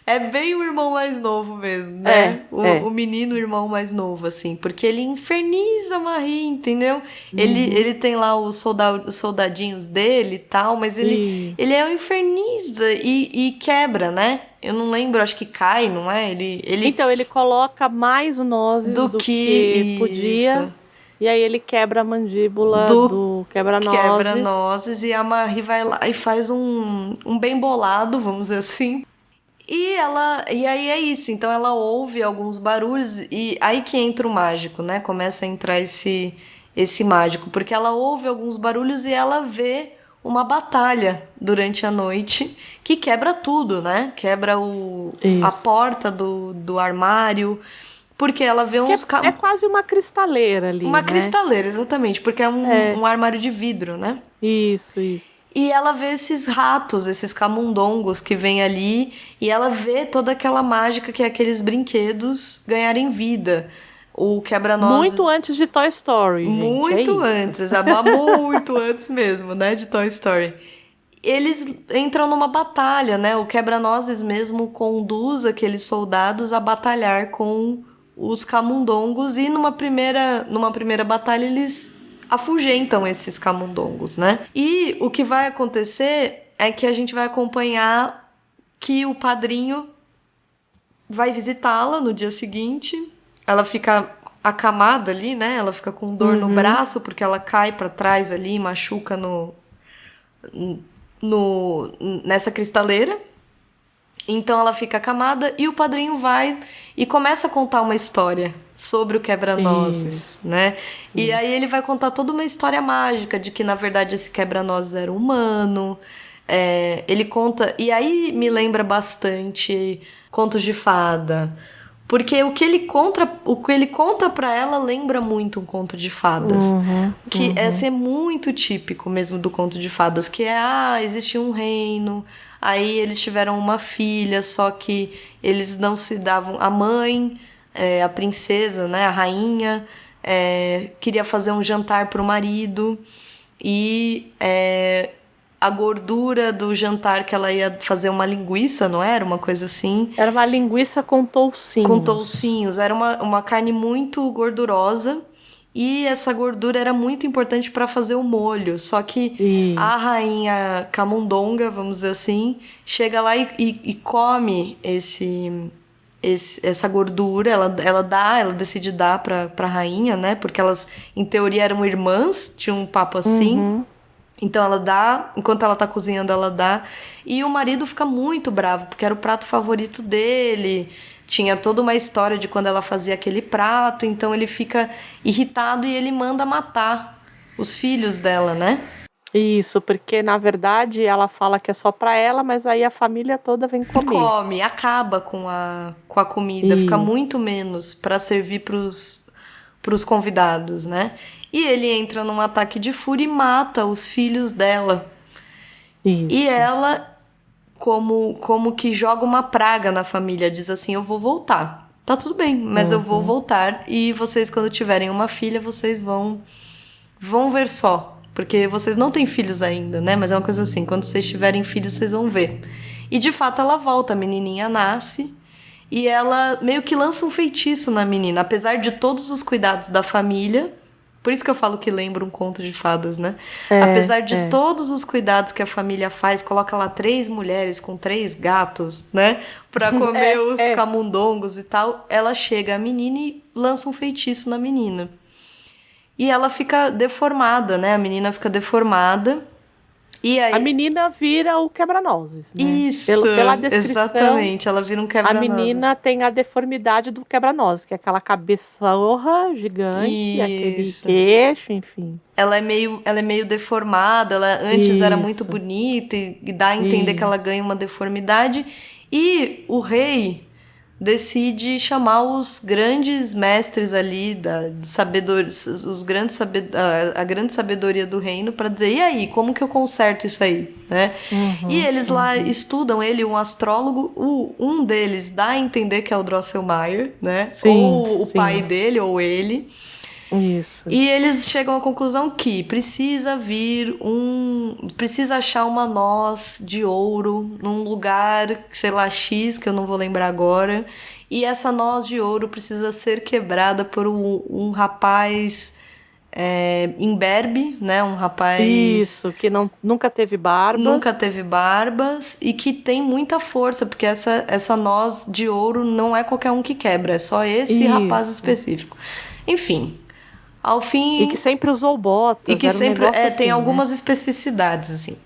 É bem o irmão mais novo mesmo, né? O menino, o irmão mais novo, assim. Porque ele inferniza a Marie, entendeu? Ele tem lá os soldadinhos dele e tal, mas ele é um infernista e quebra, né? Eu não lembro, acho que cai, não é? Então, ele coloca mais nozes do que podia. E aí ele quebra a mandíbula do quebra-nozes. Quebra-nozes, e a Marie vai lá e faz um bem bolado, vamos dizer assim. E aí é isso, então ela ouve alguns barulhos e aí que entra o mágico, né? Começa a entrar esse mágico, porque ela ouve alguns barulhos e ela vê uma batalha durante a noite que quebra tudo, né? Quebra a porta do armário, porque ela vê uns... É quase uma cristaleira ali, Uma cristaleira, exatamente, porque é um armário de vidro, né? Isso. E ela vê esses ratos, esses camundongos que vêm ali, e ela vê toda aquela mágica que é aqueles brinquedos ganharem vida. O quebra-nozes... Muito antes de Toy Story, gente. Muito antes, muito antes mesmo, né, de Toy Story. Eles entram numa batalha, né? O quebra-nozes mesmo conduz aqueles soldados a batalhar com os camundongos, e numa primeira batalha eles afugentam esses camundongos, né? E o que vai acontecer é que a gente vai acompanhar que o padrinho vai visitá-la no dia seguinte. Ela fica acamada ali, né? Ela fica com dor no braço porque ela cai para trás ali, machuca nessa cristaleira. Então ela fica acamada e o padrinho vai e começa a contar uma história sobre o quebra-nozes, né? E aí ele vai contar toda uma história mágica de que, na verdade, esse quebra-nozes era humano. Ele conta... E aí me lembra bastante Contos de Fada. Porque o que ele conta pra ela lembra muito um conto de fadas. Que esse é muito típico mesmo do conto de fadas. Que existia um reino... Aí eles tiveram uma filha, só que eles não se davam... A mãe, a princesa, né, a rainha, queria fazer um jantar pro marido. E a gordura do jantar, que ela ia fazer uma linguiça, não era? Uma coisa assim. Era uma linguiça com toucinhos. Com toucinhos. Era uma carne muito gordurosa. E essa gordura era muito importante para fazer o molho. Só que a rainha camundonga, vamos dizer assim, chega lá e come essa gordura. Ela decide dar pra rainha, né? Porque elas, em teoria, eram irmãs, tinha um papo assim. Então ela dá, enquanto ela tá cozinhando, ela dá. E o marido fica muito bravo, porque era o prato favorito dele. Tinha toda uma história de quando ela fazia aquele prato, então ele fica irritado e ele manda matar os filhos dela, né? Isso, porque na verdade ela fala que é só pra ela, mas aí a família toda vem comer. Acaba com a comida, fica muito menos pra servir pros convidados, né? E ele entra num ataque de fúria e mata os filhos dela. Isso. E ela... Como que joga uma praga na família, diz assim, eu vou voltar, tá tudo bem, mas eu vou voltar, e vocês, quando tiverem uma filha, vocês vão ver só, porque vocês não têm filhos ainda, né, mas é uma coisa assim, quando vocês tiverem filhos, vocês vão ver. E de fato ela volta, a menininha nasce e ela meio que lança um feitiço na menina, apesar de todos os cuidados da família. Por isso que eu falo que lembra um conto de fadas, né? Apesar de todos os cuidados que a família faz, coloca lá 3 mulheres com 3 gatos, né? Pra comer os camundongos e tal. Ela chega, a menina, e lança um feitiço na menina. E ela fica deformada, né? A menina fica deformada. E aí... A menina vira o quebra-nozes, né? Isso, pela descrição, exatamente. Ela vira um a quebra-nozes. menina tem a deformidade do quebra-nozes, que é aquela cabeçorra gigante, aquele Isso. queixo, enfim. Ela é meio deformada, ela antes era muito Isso. bonita e dá a entender que ela ganha uma deformidade. E o rei decide chamar os grandes mestres ali de sabedoria, a grande sabedoria do reino para dizer, e aí, como que eu conserto isso aí, né? E eles lá estudam ele, um astrólogo, um deles dá a entender que é o Drosselmeyer, né? Sim, ou o sim. pai dele, ou ele. Isso. E eles chegam à conclusão que precisa achar uma noz de ouro num lugar, sei lá, X, que eu não vou lembrar agora. E essa noz de ouro precisa ser quebrada por um rapaz imberbe, né? Um rapaz... Isso, que nunca teve barbas. Nunca teve barbas e que tem muita força, porque essa noz de ouro não é qualquer um que quebra, é só esse rapaz específico. Enfim... Ao fim... E que sempre usou botas. E que era um sempre negócio tem assim, algumas né? especificidades, assim.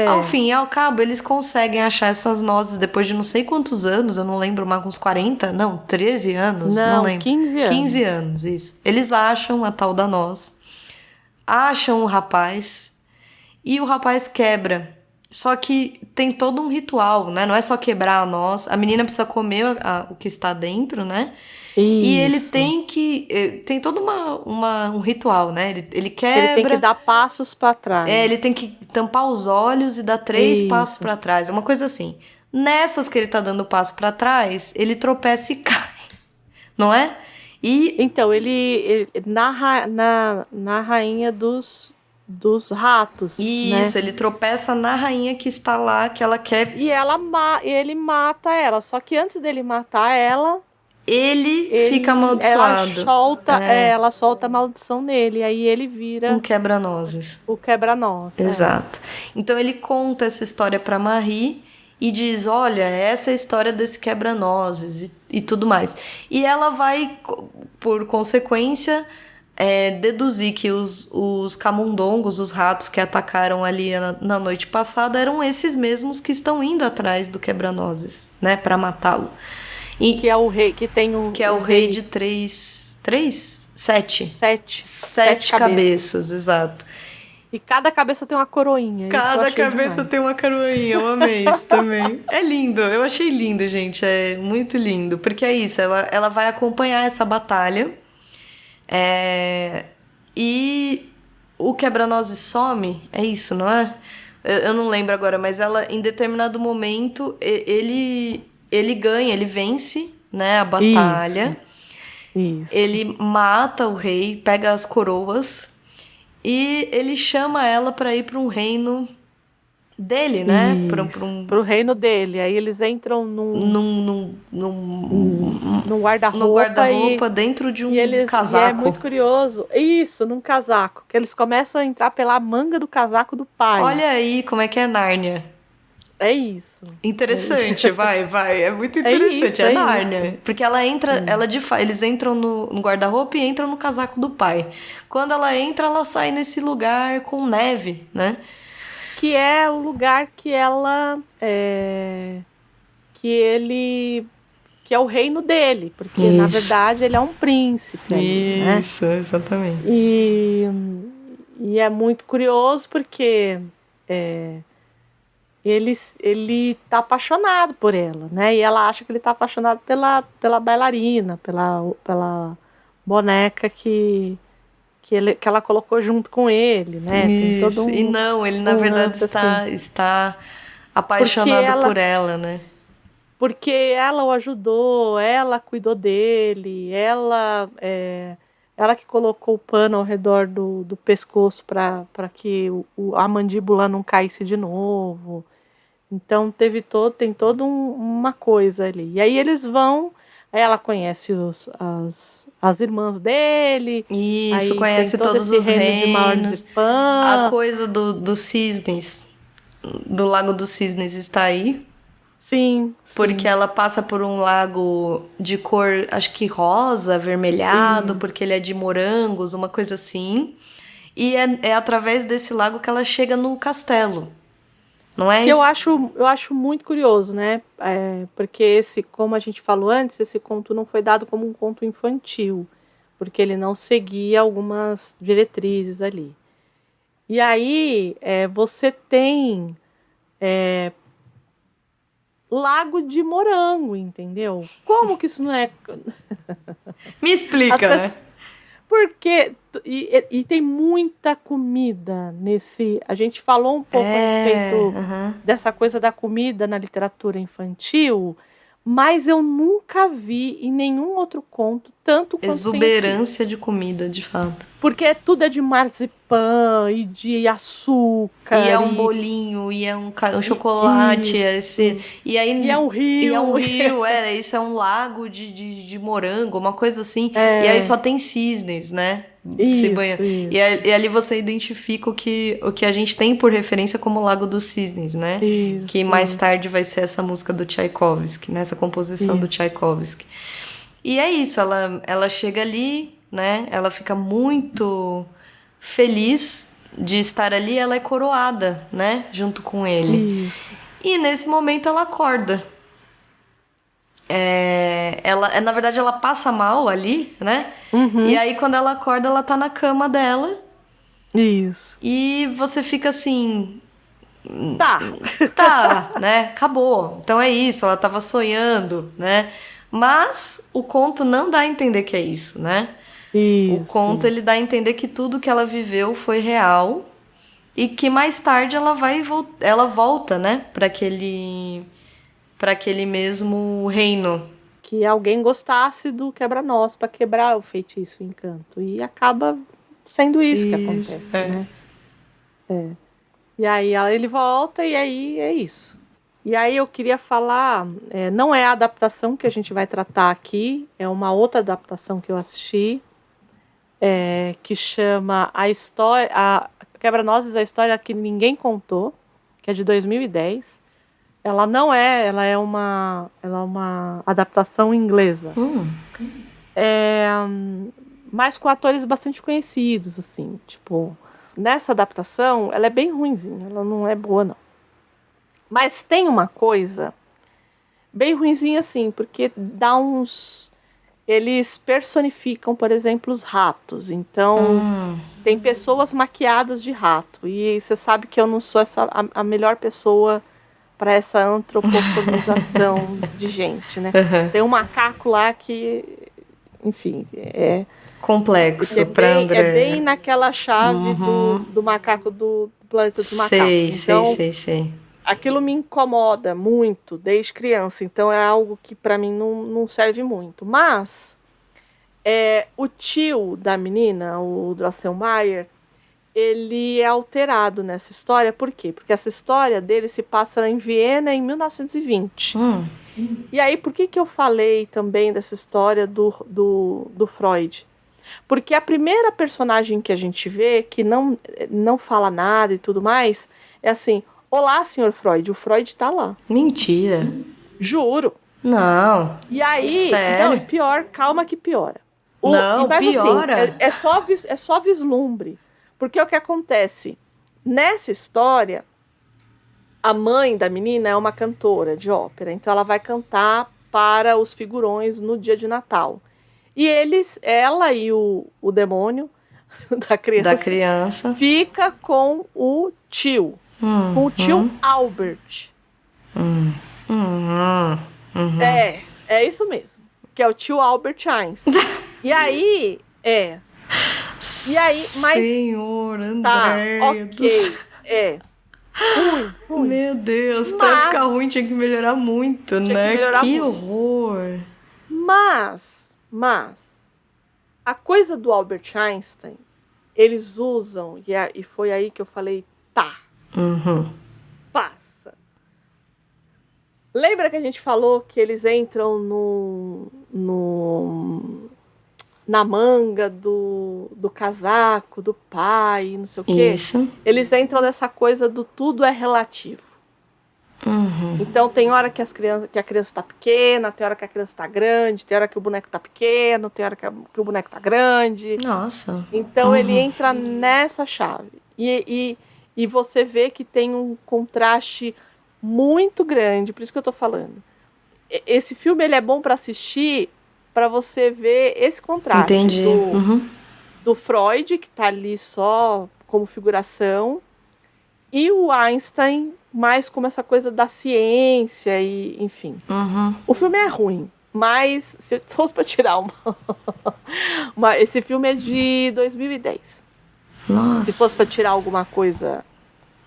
Ao fim e ao cabo, eles conseguem achar essas nozes depois de não sei quantos anos, eu não lembro mais, uns 40, não, 13 anos, não lembro. 15 anos. 15 anos, isso. Eles acham a tal da noz, acham o rapaz, e o rapaz quebra. Só que tem todo um ritual, né? Não é só quebrar a noz, a menina precisa comer o que está dentro, né? Isso. E ele tem todo um ritual, né? Ele quebra... Ele tem que dar passos para trás. Ele tem que tampar os olhos e dar 3 passos para trás. É uma coisa assim. Nessas que ele tá dando passo para trás, ele tropeça e cai. Não é? Então, ele na rainha dos ratos. Isso, né? ele tropeça na rainha que está lá, que ela quer... E ele mata ela. Só que antes dele matar ela... Ele fica amaldiçoado. Ela solta a maldição nele. Aí ele vira... Um quebra-nozes. O quebra-nozes. Exato. Então ele conta essa história para Marie e diz, olha, essa é a história desse quebra-nozes e tudo mais. E ela vai, por consequência, deduzir que os camundongos, os ratos que atacaram ali na noite passada, eram esses mesmos que estão indo atrás do quebra-nozes, né, para matá-lo. Que é o rei, que tem o... Que é o rei de 7 cabeças, exato. E cada cabeça tem uma coroinha. Cada cabeça demais. tem uma coroinha, eu amei isso também. É lindo, eu achei lindo, gente, é muito lindo. Porque é isso, ela vai acompanhar essa batalha. E o quebra-nozes some, é isso, não é? Eu não lembro agora, mas ela, em determinado momento, ele ganha, ele vence, né, a batalha. Isso. Ele mata o rei, pega as coroas e ele chama ela para ir para um reino dele, né? Pro reino dele. Aí eles entram num guarda-roupa. No guarda-roupa dentro de um casaco. E é muito curioso. Isso, num casaco. Que eles começam a entrar pela manga do casaco do pai. Olha aí como é que é Nárnia. É isso. Interessante, vai. É muito interessante. É Nárnia. Isso. Porque ela entra, eles entram no guarda-roupa e entram no casaco do pai. Quando ela entra, ela sai nesse lugar com neve, né? Que é o lugar que ela... que é o reino dele. Porque, na verdade, ele é um príncipe. Isso, né? Exatamente. E é muito curioso porque... Ele tá apaixonado por ela, né? E ela acha que ele tá apaixonado pela bailarina, pela boneca que ela colocou junto com ele, né? Isso. Tem todo E não, ele na verdade está apaixonado por ela, né? Porque ela o ajudou, ela cuidou dele, ela que colocou o pano ao redor do pescoço para que a mandíbula não caísse de novo. Então tem toda uma coisa ali. E aí eles vão, aí ela conhece as irmãs dele. Isso, Aí conhece tem todo todos esse os reino de reinos. A Marzipan. coisa dos cisnes, do Lago dos Cisnes está aí. Sim, Porque sim. ela passa por um lago de cor, acho que rosa, avermelhado, Isso. porque ele é de morangos, uma coisa assim. E é através desse lago que ela chega no castelo, não é Que isso? eu acho muito curioso, né? Porque como a gente falou antes, esse conto não foi dado como um conto infantil, porque ele não seguia algumas diretrizes ali. E aí você tem lago de morango, entendeu? Como que isso não é. Me As explica, pessoas, né? porque. E tem muita comida nesse. A gente falou um pouco a respeito Aham. dessa coisa da comida na literatura infantil, mas eu nunca vi em nenhum outro conto tanto quanto tem aqui. Exuberância de comida, de fato. Porque tudo é de marzipan e de E é açúcar um bolinho, e é um e chocolate, isso. e aí E é um e é um rio. rio, isso é um lago de morango, uma coisa assim. E aí É, só tem cisnes, né? Se banha. isso, isso. E ali você identifica o que a gente tem por referência como Lago dos Cisnes, né? Que Isso, mais isso, tarde vai ser essa música do Tchaikovsky, nessa composição do isso. Tchaikovsky. E é isso, ela chega ali, né? Ela fica muito feliz de estar ali, ela é coroada, né? Junto com ele. Isso. E nesse momento ela acorda. Na verdade, ela passa mal ali, né? E Uhum, aí, quando ela acorda, ela tá na cama dela. isso. E você fica assim, Tá. tá, né? Acabou. Então é isso, ela tava sonhando, né? Mas o conto não dá a entender que é isso, né? O conto Isso. ele dá a entender que tudo que ela viveu foi real e que mais tarde ela volta, né, para aquele mesmo reino. Que alguém gostasse do quebra-nós para quebrar o feitiço, o encanto. E acaba sendo isso que Isso, acontece, né? E aí ele volta e aí é isso. E aí eu queria falar, não é a adaptação que a gente vai tratar aqui, é uma outra adaptação que eu assisti, que chama a Quebra-Nozes, a história que ninguém contou, que é de 2010. Ela não é, ela é uma adaptação inglesa. Mas com atores bastante conhecidos, assim, tipo, nessa adaptação, ela é bem ruinzinha, ela não é boa, não. Mas tem uma coisa bem ruinzinha, assim, porque dá uns... Eles personificam, por exemplo, os ratos. Então, tem pessoas maquiadas de rato. E você sabe que eu não sou a melhor pessoa para essa antropofonização de gente, né? Tem um macaco lá que, enfim, Complexo para é bem Andréia. naquela chave do macaco do Planeta dos Macacos. Sei, sei, Então, sei, sei. aquilo me incomoda muito desde criança. Então, é algo que para mim não serve muito. Mas o tio da menina, o Drosselmeyer, ele é alterado nessa história. Por quê? Porque essa história dele se passa em Viena em 1920. E aí, por que eu falei também dessa história do Freud? Porque a primeira personagem que a gente vê, que não fala nada e tudo mais, é assim: olá, senhor Freud, o Freud tá lá. Mentira. Juro. Não. E aí, não, e Sério? pior, calma que piora. Não, Mas assim, piora. é só vislumbre. Porque o que acontece? Nessa história, a mãe da menina é uma cantora de ópera, então ela vai cantar para os figurões no dia de Natal. E ela e o demônio Da criança. fica com o tio, com o tio Albert. É isso mesmo, que é o tio Albert Einstein. E aí, mas Senhor, tá, Andréia do ok, céu. ruim. Meu Deus, pra ficar ruim tinha que melhorar muito, Tinha que né? melhorar Que muito. horror. Mas, a coisa do Albert Einstein, eles usam, e foi aí que eu falei, tá, passa. Lembra que a gente falou que eles entram na manga do casaco, do pai, não sei o quê? Isso. Eles entram nessa coisa do tudo é relativo. Então tem hora que a criança tá pequena, tem hora que a criança tá grande, tem hora que o boneco tá pequeno, tem hora que o boneco tá grande. Nossa. Então ele entra nessa chave. E você vê que tem um contraste muito grande, por isso que eu tô falando. Esse filme ele é bom para assistir, para você ver esse contraste. Entendi. Do Freud, que tá ali só como figuração, e o Einstein mais como essa coisa da ciência e enfim. O filme é ruim, mas se fosse para tirar esse filme é de 2010. Nossa. Se fosse para tirar alguma coisa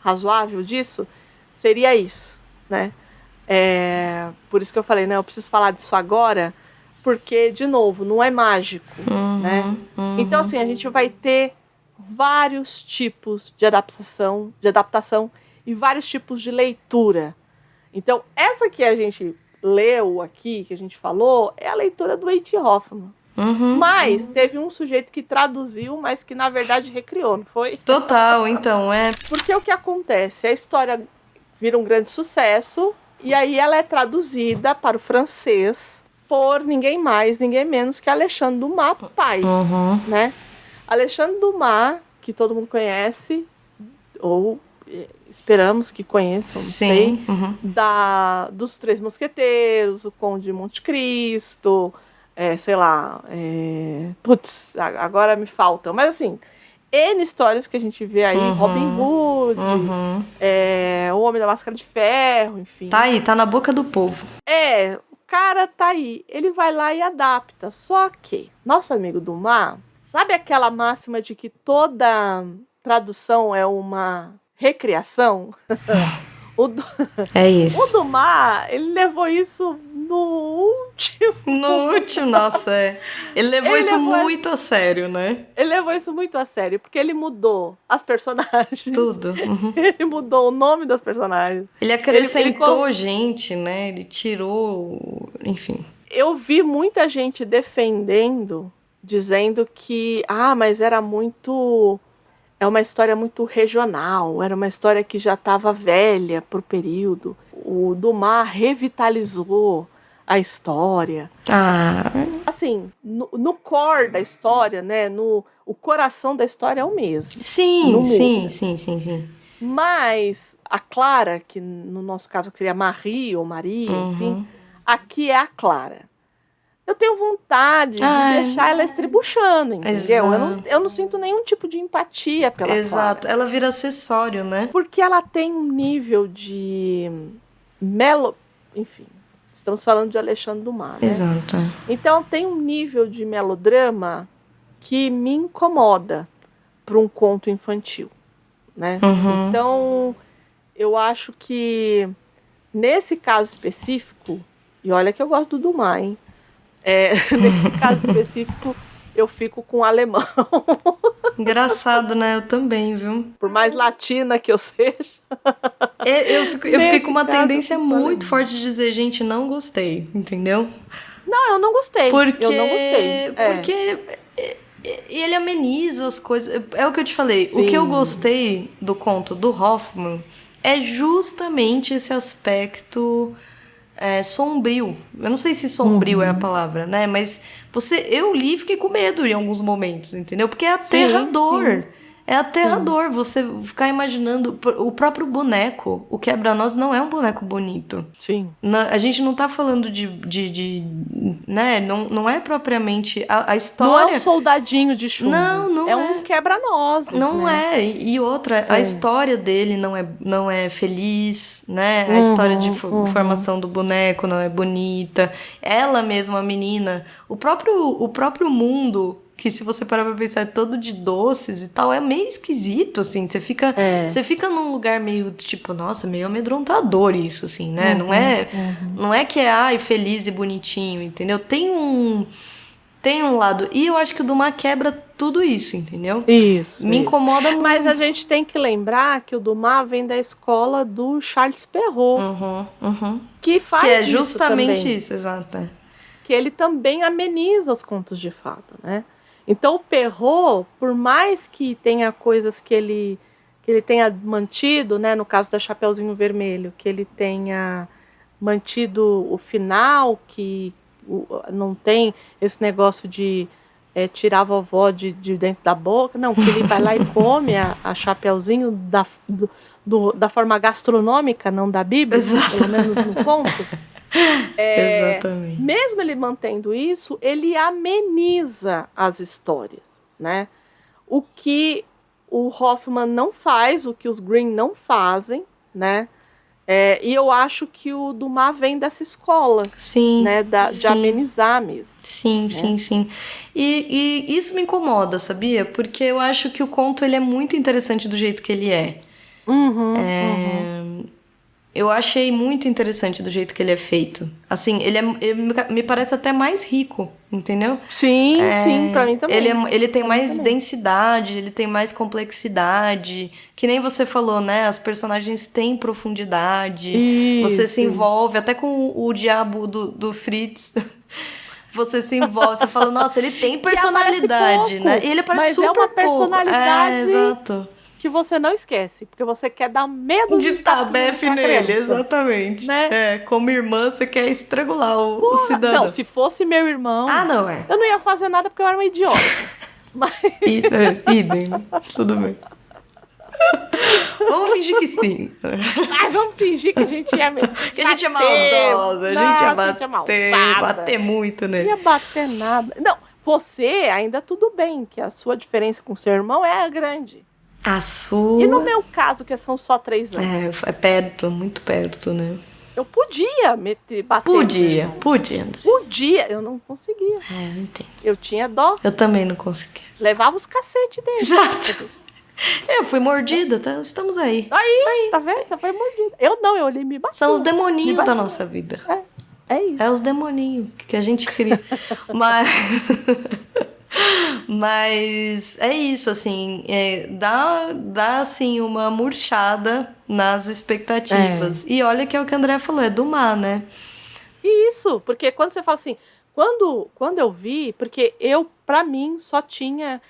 razoável disso, seria isso, né? Por isso que eu falei, né? Eu preciso falar disso agora, porque, de novo, não é mágico, né? Então, assim, a gente vai ter vários tipos de adaptação e vários tipos de leitura. Então, essa que a gente leu aqui, que a gente falou, é a leitura do H.T. Hoffmann. Mas teve um sujeito que traduziu, mas que na verdade recriou, não foi? Total, então, Porque o que acontece? A história vira um grande sucesso e aí ela é traduzida para o francês por ninguém mais, ninguém menos que Alexandre Dumas, pai, né? Alexandre Dumas, que todo mundo conhece, ou esperamos que conheçam, não sei, dos Três Mosqueteiros, o Conde de Monte Cristo, sei lá, putz, agora me faltam, mas assim, N histórias que a gente vê aí, Robin Hood, o Homem da Máscara de Ferro, enfim. Tá aí, tá na boca do povo. O cara tá aí, ele vai lá e adapta, só que nosso amigo Dumas, sabe aquela máxima de que toda tradução é uma recriação? É isso. O Dumas, ele levou isso no último, nossa, Ele levou isso muito a sério, né? Ele levou isso muito a sério, porque ele mudou as personagens. Tudo. Ele mudou o nome das personagens. Ele acrescentou gente, né? Ele tirou, enfim. Eu vi muita gente defendendo, dizendo que, mas era muito... É uma história muito regional, era uma história que já estava velha pro período. O Dumas revitalizou a história. Assim, no core da história, né? O coração da história é o mesmo. Sim. Mas a Clara, que no nosso caso seria Marie ou Maria, enfim, aqui é a Clara. Eu tenho vontade de deixar ela estribuchando, entendeu? Eu não sinto nenhum tipo de empatia pela Clara. Exato, ela vira acessório, né? Porque ela tem um nível de enfim, estamos falando de Alexandre Dumas, né? Exato. Então tem um nível de melodrama que me incomoda para um conto infantil, né? Então eu acho que nesse caso específico, e olha que eu gosto do Dumas, hein? Nesse caso específico, eu fico com o alemão. Engraçado, né? Eu também, viu? Por mais latina que eu seja. Eu fiquei com uma tendência muito forte de dizer, gente, não gostei, entendeu? Não, eu não gostei. Eu não gostei. Porque ele ameniza as coisas. É o que eu te falei. Sim. O que eu gostei do conto do Hoffmann é justamente esse aspecto... sombrio. Eu não sei se sombrio é a palavra, né? Mas eu li e fiquei com medo em alguns momentos, entendeu? Porque é aterrador. Sim. É aterrador você ficar imaginando o próprio boneco. O Quebra-Nós não é um boneco bonito. Sim. A gente não tá falando de né? Não é propriamente a história... Não é um soldadinho de chumbo. Não é. É um quebra-nozes, não, né? E outra, a história dele não é feliz, né? A história de formação do boneco não é bonita. Ela mesma, a menina... O próprio mundo... que se você parar pra pensar é todo de doces e tal, é meio esquisito, assim, você fica num lugar meio, tipo, nossa, meio amedrontador isso, assim, né, não é que é, feliz e bonitinho, entendeu, tem um lado, e eu acho que o Dumas quebra tudo isso, entendeu? Isso. Me incomoda muito. Mas a gente tem que lembrar que o Dumas vem da escola do Charles Perrault. que faz Que é isso justamente também. isso, exato. Que ele também ameniza os contos de fada, né? Então o Perrault, por mais que tenha coisas que ele tenha mantido, né, no caso da Chapeuzinho Vermelho, que ele tenha mantido o final, que não tem esse negócio de tirar a vovó de dentro da boca, não, que ele vai lá e come a Chapeuzinho da forma gastronômica, não da Bíblia, pelo menos no conto. Exatamente. Mesmo ele mantendo isso, ele ameniza as histórias, né? O que o Hoffmann não faz, o que os Green não fazem, né? E eu acho que o Dumas vem dessa escola, sim, né? De amenizar mesmo. Sim, né? sim. E isso me incomoda, sabia? Porque eu acho que o conto ele é muito interessante do jeito que ele é. Eu achei muito interessante do jeito que ele é feito. Assim, me parece até mais rico, entendeu? Sim, pra mim também. Ele tem mais densidade, ele tem mais complexidade. Que nem você falou, né? As personagens têm profundidade. Isso. Você se envolve, até com o diabo do Fritz. Você se envolve, você fala, nossa, ele tem personalidade, pouco, né? E ele aparece mas super é uma personalidade exato. Que você não esquece, porque você quer dar medo de tabefe nele, criança, exatamente. Né? Como irmã, você quer estrangular o cidadão. Não, se fosse meu irmão, não eu não ia fazer nada porque eu era uma idiota. Mas... Idem, tudo bem. Vamos fingir que sim. Vamos fingir que a gente é que a gente é maldosa, a gente ia bater muito nele. Não ia bater nada. Não, você ainda tudo bem, que a sua diferença com seu irmão é grande. A sua... E no meu caso, que são só 3 anos? É perto, muito perto, né? Eu podia bater. Podia, André. Podia, eu não conseguia. Eu entendo. Eu tinha dó. Eu também não conseguia. Levava os cacetes dele. Exato. Eu fui mordida, estamos aí. Aí, tá vendo? Você foi mordida. Eu não, eu olhei e me bati. São os demoninhos da nossa vida. É isso. É os demoninhos que a gente cria. Mas é isso, assim, dá assim, uma murchada nas expectativas. E olha que é o que a André falou, é Dumas, né? Isso, porque quando você fala assim, quando eu vi, porque pra mim, só tinha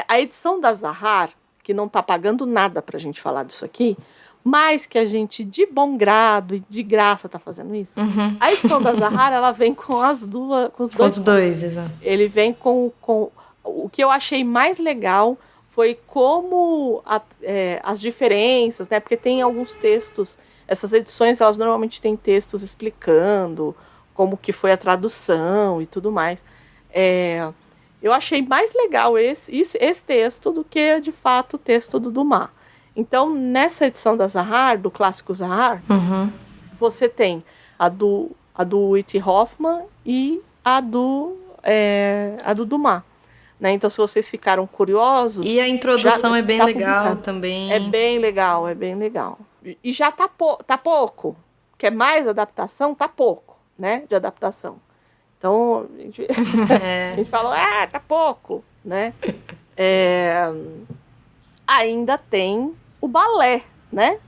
a edição da Zahar, que não tá pagando nada pra gente falar disso aqui, mas que a gente, de bom grado e de graça, tá fazendo isso. A edição da Zahar, ela vem com os dois, exato. Ele vem com o que eu achei mais legal foi como as diferenças, né? Porque tem alguns textos, essas edições, elas normalmente têm textos explicando como que foi a tradução e tudo mais. Eu achei mais legal esse texto do que, de fato, o texto do Dumas. Então, nessa edição da Zahar, do clássico Zahar, você tem a do Whitty Hoffmann e a do Dumas. Né? Então, se vocês ficaram curiosos... E a introdução é bem legal também. É bem legal. E já tá pouco. Quer mais adaptação? Tá pouco, né? De adaptação. Então, a gente falou, tá pouco, né? Ainda tem o balé, né?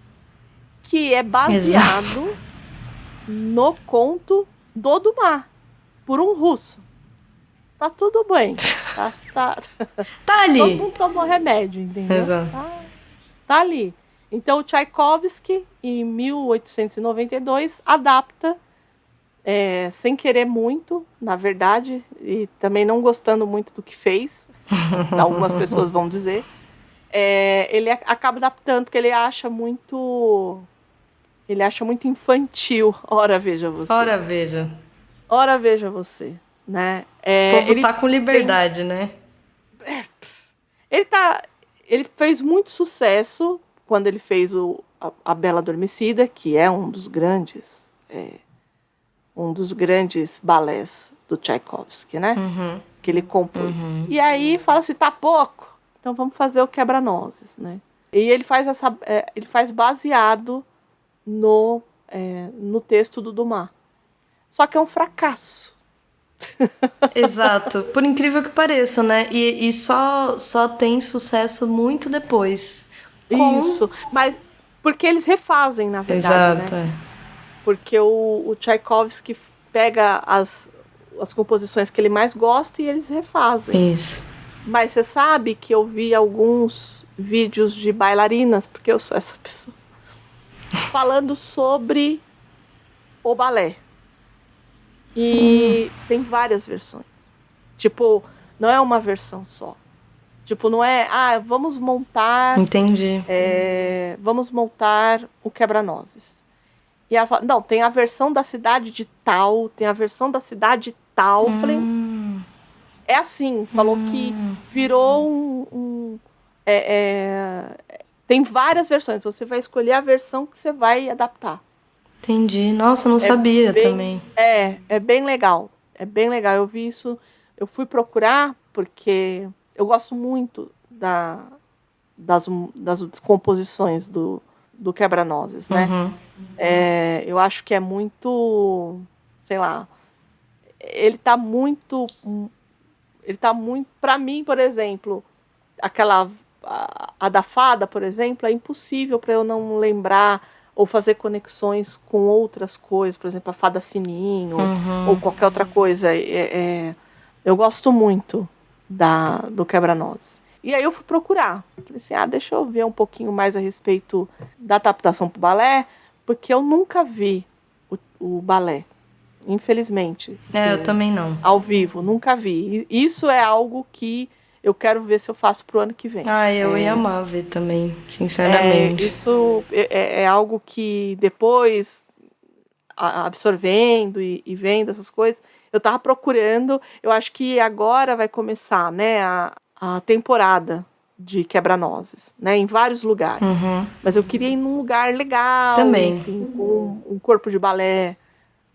Que é baseado no conto do Dumas, por um russo. Tá tudo bem. Tá ali. Todo mundo tomou remédio, entendeu? Exato. Tá ali. Então, o Tchaikovsky, em 1892, adapta, sem querer muito, na verdade, e também não gostando muito do que fez, algumas pessoas vão dizer. Ele acaba adaptando porque ele acha muito infantil. Ora, veja você. Ora, veja você. Né? O povo tá com liberdade, né? Ele fez muito sucesso quando ele fez a Bela Adormecida, que é um dos grandes balés do Tchaikovsky, né? Que ele compôs. E aí fala assim, tá pouco, então vamos fazer o Quebra-Nozes, né? E ele faz baseado no texto do Dumas. Só que é um fracasso. Exato, por incrível que pareça, né? E só tem sucesso muito depois. Isso, mas porque eles refazem, na verdade, exato, né? Porque o Tchaikovsky pega as composições que ele mais gosta e eles refazem. Isso. Mas você sabe que eu vi alguns vídeos de bailarinas, porque eu sou essa pessoa, falando sobre o balé. E tem várias versões. Tipo, não é uma versão só. Tipo, não é, vamos montar... Entendi. Vamos montar o Quebra-Nozes. E ela fala, não, tem a versão da cidade de tal, tem a versão da cidade tal. Eu falei, é assim, falou que virou tem várias versões, você vai escolher a versão que você vai adaptar. Entendi. Nossa, eu não sabia também. É bem legal. É bem legal. Eu vi isso, eu fui procurar, porque eu gosto muito das composições do Quebra-Nozes, né? Eu acho que é muito, sei lá, ele tá muito, pra mim, por exemplo, a da fada, por exemplo, é impossível para eu não lembrar ou fazer conexões com outras coisas, por exemplo, a fada sininho, ou qualquer outra coisa. Eu gosto muito do Quebra-Nozes. E aí eu fui procurar. Falei assim, deixa eu ver um pouquinho mais a respeito da adaptação para o balé, porque eu nunca vi o balé, infelizmente. Assim, eu também não. Ao vivo, nunca vi. E isso é algo que eu quero ver se eu faço pro ano que vem. Eu ia amar ver também, sinceramente. Isso é algo que depois, absorvendo e vendo essas coisas, eu tava procurando. Eu acho que agora vai começar, né, a temporada de Quebra-Nozes, né, em vários lugares. Mas eu queria ir num lugar legal, também. Enfim, com um corpo de balé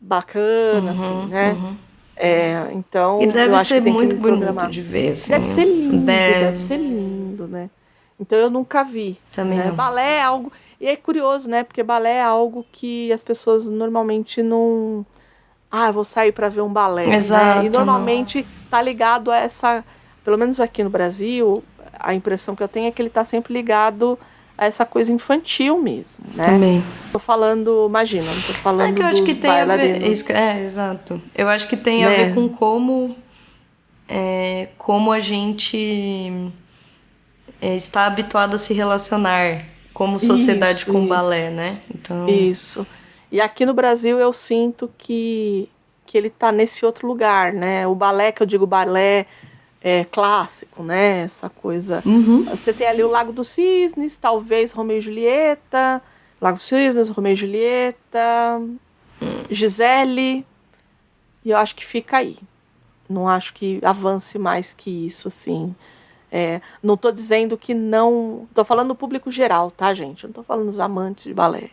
bacana, assim, né? Então, e deve eu acho ser que muito bonito programar. de ver, assim. Deve ser lindo, né? Então eu nunca vi. Também não. Balé é algo... E é curioso, né? Porque balé é algo que as pessoas normalmente não... eu vou sair para ver um balé. Exato, né? E normalmente tá ligado a essa... Pelo menos aqui no Brasil, a impressão que eu tenho é que ele tá sempre ligado a essa coisa infantil mesmo, né? Também. Tô falando, imagina, não tô falando que eu acho que tem a ver... exato. Eu acho que tem a ver com como a gente está habituado a se relacionar como sociedade com o balé, né? Então... Isso. E aqui no Brasil eu sinto que ele tá nesse outro lugar, né? O balé, que eu digo balé clássico, né? Essa coisa. Você tem ali o Lago dos Cisnes, talvez Romeu e Julieta, Lago dos Cisnes, Romeu e Julieta, Gisele, e eu acho que fica aí. Não acho que avance mais que isso, assim. Não estou dizendo que não... Estou falando do público geral, tá, gente? Eu não estou falando dos amantes de balé.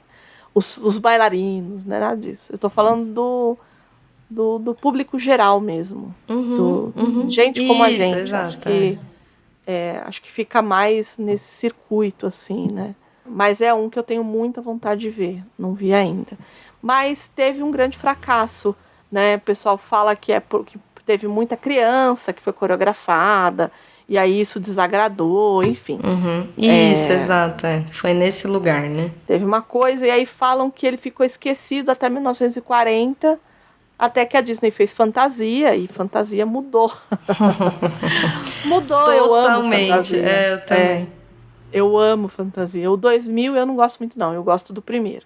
Os bailarinos, não é nada disso. Eu estou falando do público geral mesmo. Gente como a gente. Exato, acho que fica mais nesse circuito, assim, né? Mas é um que eu tenho muita vontade de ver. Não vi ainda. Mas teve um grande fracasso, né? O pessoal fala que é porque teve muita criança que foi coreografada, e aí isso desagradou, enfim. Isso, exato, foi nesse lugar, né? Teve uma coisa, e aí falam que ele ficou esquecido até 1940, até que a Disney fez Fantasia, e Fantasia mudou. Mudou, eu amo Fantasia. Eu também. Eu amo Fantasia. O 2000 eu não gosto muito, não. Eu gosto do primeiro.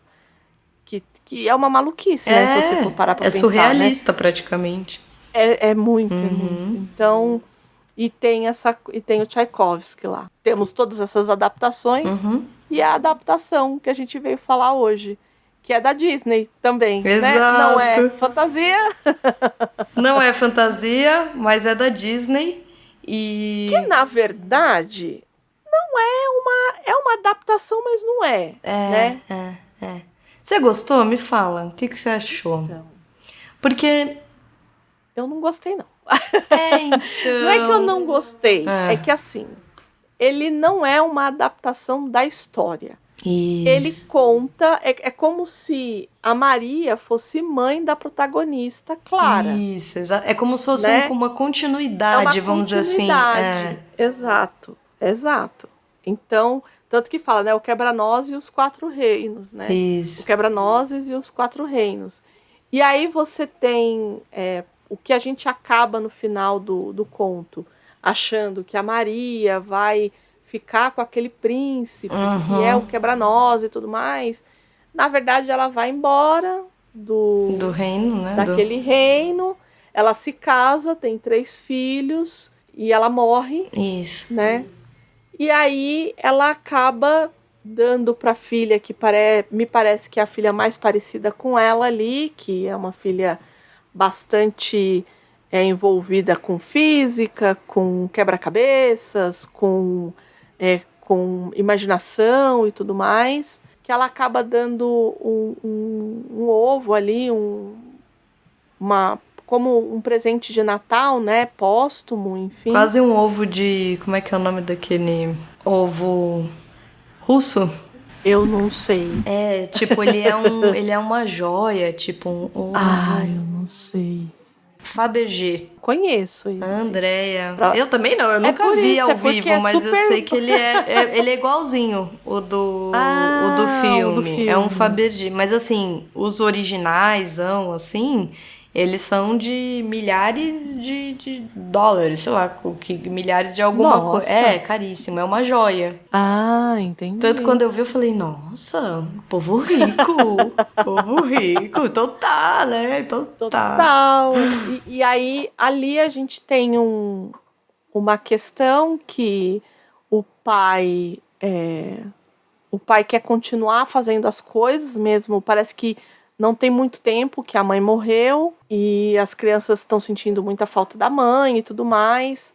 Que é uma maluquice, né? Se você for parar pra pensar, surrealista, né? Praticamente. É muito, é muito. Então, e tem o Tchaikovsky lá. Temos todas essas adaptações e a adaptação que a gente veio falar hoje, que é da Disney também. Exato. Né? Não é fantasia. Não é fantasia, mas é da Disney. E... Que, na verdade, não é uma adaptação, mas não é. Né? Você gostou? Me fala. O que você achou? Então, porque... Eu não gostei, não. Então... Não é que eu não gostei. É que, assim, ele não é uma adaptação da história. Isso. Ele conta... É como se a Maria fosse mãe da protagonista, Clara. Isso, exato. É como se fosse né? uma continuidade, vamos dizer assim. Exato. Então, Tanto que fala, né? O quebra-nozes e os 4 reinos, né? Isso. O quebra-nozes e os 4 reinos. E aí você tem o que a gente acaba no final do conto, achando que a Maria vai ficar com aquele príncipe, que é o quebra-nozes e tudo mais. Na verdade, ela vai embora Do reino, né? daquele reino. Ela se casa, tem 3 filhos e ela morre, Isso. né? E aí ela acaba dando para a filha que me parece que é a filha mais parecida com ela ali, que é uma filha bastante envolvida com física, com quebra-cabeças, com imaginação e tudo mais, que ela acaba dando um ovo ali, como um presente de Natal, né? Póstumo, enfim. Quase um ovo de... Como é que é o nome daquele ovo russo? Eu não sei. É, tipo, ele é uma joia, tipo um ovo... Eu não sei. Fabergé. Conheço isso. Andréia. Eu também não, eu nunca por vi isso, ao é porque vivo, é mas eu super- sei que ele é igualzinho o do filme. É um filme. Fabergé. Mas assim, os originais, assim, eles são de milhares de dólares, sei lá, milhares de alguma Nossa. coisa. É, caríssimo, é uma joia. Entendi. Tanto quando eu vi, eu falei, nossa, povo rico, povo rico. Então tá, né? Então tá. Total. E aí, ali a gente tem uma questão que o pai quer continuar fazendo as coisas mesmo. Parece que não tem muito tempo que a mãe morreu e as crianças estão sentindo muita falta da mãe e tudo mais.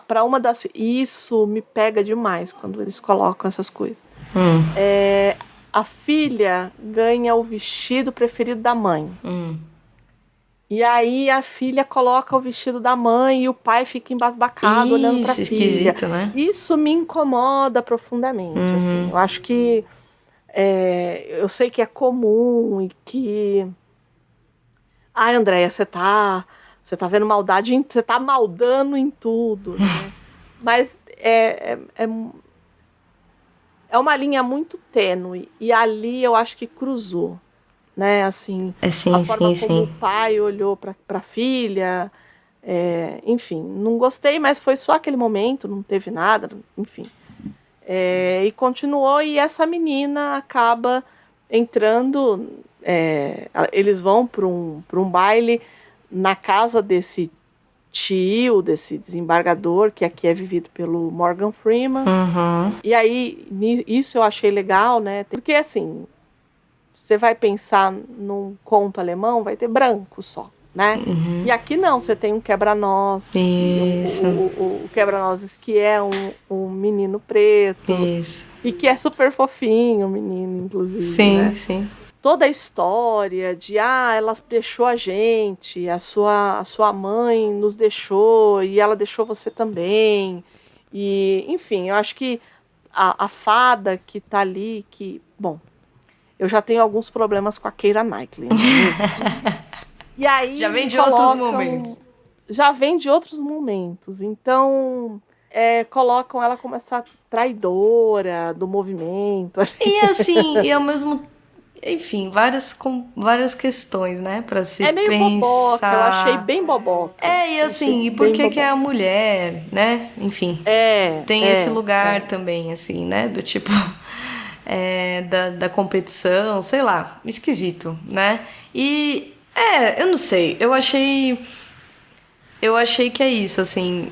Para uma das... Isso me pega demais quando eles colocam essas coisas. A filha ganha o vestido preferido da mãe. E aí a filha coloca o vestido da mãe e o pai fica embasbacado olhando pra filha. Esquisito, né? Isso me incomoda profundamente. Assim. Eu acho que eu sei que é comum e que... Andréia, você tá vendo maldade, você tá maldando em tudo, né? Mas é uma linha muito tênue. E ali eu acho que cruzou, né? Assim, a forma como o pai olhou pra filha. Enfim, não gostei, mas foi só aquele momento, não teve nada, enfim. E continuou, e essa menina acaba entrando... eles vão para um baile na casa desse tio, desse desembargador, que aqui é vivido pelo Morgan Freeman. E aí, isso eu achei legal, né? Porque, assim, você vai pensar num conto alemão, vai ter branco só, né? E aqui não, você tem um quebra-nozes. Isso. O quebra-nozes que é um menino preto. Isso. E que é super fofinho, o menino, inclusive. Sim, né? sim. Toda a história de ela deixou a gente, a sua mãe nos deixou e ela deixou você também. E, enfim, eu acho que a fada que tá ali, bom, eu já tenho alguns problemas com a Keira Knightley. E aí já vem de outros momentos. Já vem de outros momentos. Então, colocam ela como essa traidora do movimento. E assim, e ao mesmo enfim, várias questões, né, pra se pensar. É meio boboca, eu achei bem boboca. E assim, e por que é a mulher, né? Enfim, tem esse lugar também, assim, né, do tipo, da competição, sei lá, esquisito, né? E, eu não sei, eu achei que é isso, assim,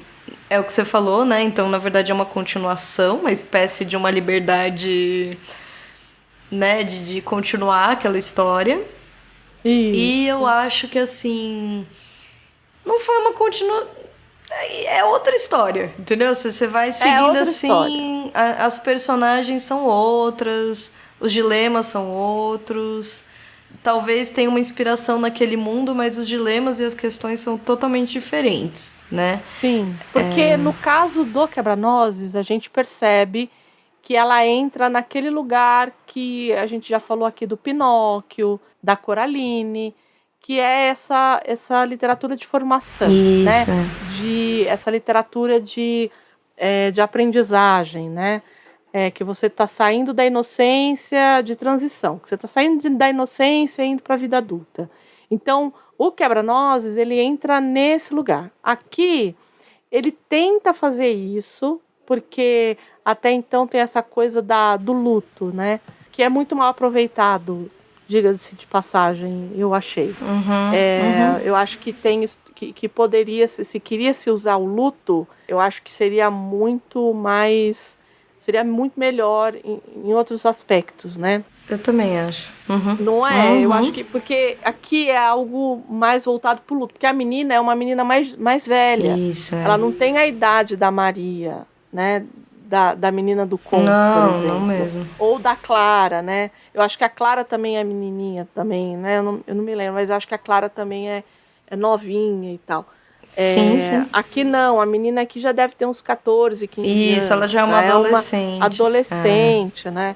é o que você falou, né? Então, na verdade, é uma continuação, uma espécie de uma liberdade... né, de continuar aquela história. Isso. E eu acho que, assim, não foi uma continuação... É outra história, entendeu? Você vai seguindo assim, as personagens são outras, os dilemas são outros. Talvez tenha uma inspiração naquele mundo, mas os dilemas e as questões são totalmente diferentes, né? Sim, porque no caso do Quebra-Nozes, a gente percebe que ela entra naquele lugar que a gente já falou aqui do Pinóquio, da Coraline, que é essa literatura de formação, isso, né? Essa literatura de aprendizagem, né? que você está saindo da inocência de transição, que você está saindo da inocência e indo para a vida adulta. Então, o Quebra-Nozes, ele entra nesse lugar. Aqui, ele tenta fazer isso, porque até então tem essa coisa do luto, né? Que é muito mal aproveitado, diga-se de passagem, eu achei. Eu acho que tem que poderia, se queria se usar o luto, eu acho que seria muito melhor em outros aspectos, né? Eu também acho. Não é? Eu acho que porque aqui é algo mais voltado pro luto, porque a menina é uma menina mais velha. Isso, Ela não tem a idade da Maria, né? Da menina do conto, por exemplo. Não mesmo. Ou da Clara, né? Eu acho que a Clara também é menininha também, né? Eu não me lembro, mas eu acho que a Clara também é novinha e tal. Sim. Aqui não, a menina aqui já deve ter uns 14, 15 anos. Isso, ela já é uma adolescente. Adolescente, né?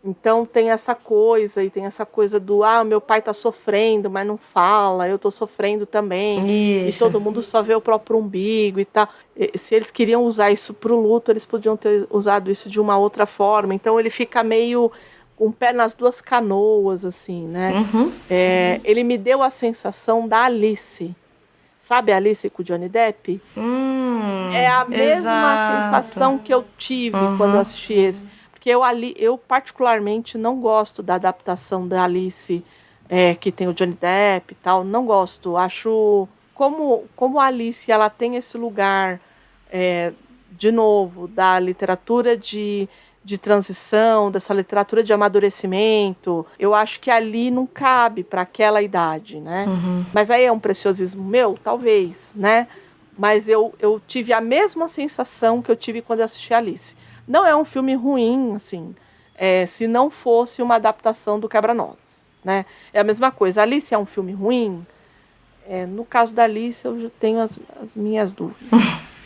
Então tem essa coisa, e tem essa coisa do meu pai tá sofrendo, mas não fala, eu tô sofrendo também. Isso. E todo mundo só vê o próprio umbigo e tal. Se eles queriam usar isso pro luto, eles podiam ter usado isso de uma outra forma. Então ele fica meio com o pé nas duas canoas, assim, né? Ele me deu a sensação da Alice. Sabe a Alice com o Johnny Depp? É a mesma sensação que eu tive quando eu assisti esse. Porque eu particularmente não gosto da adaptação da Alice, que tem o Johnny Depp e tal. Não gosto. Acho como a Alice ela tem esse lugar, de novo, da literatura de transição, dessa literatura de amadurecimento. Eu acho que ali não cabe para aquela idade, né? Mas aí é um preciosismo meu? Talvez, né? Mas eu tive a mesma sensação que eu tive quando eu assisti Alice. Não é um filme ruim, assim, se não fosse uma adaptação do Quebra-Nozes, né? É a mesma coisa. Alice é um filme ruim? No caso da Alice, eu já tenho as minhas dúvidas.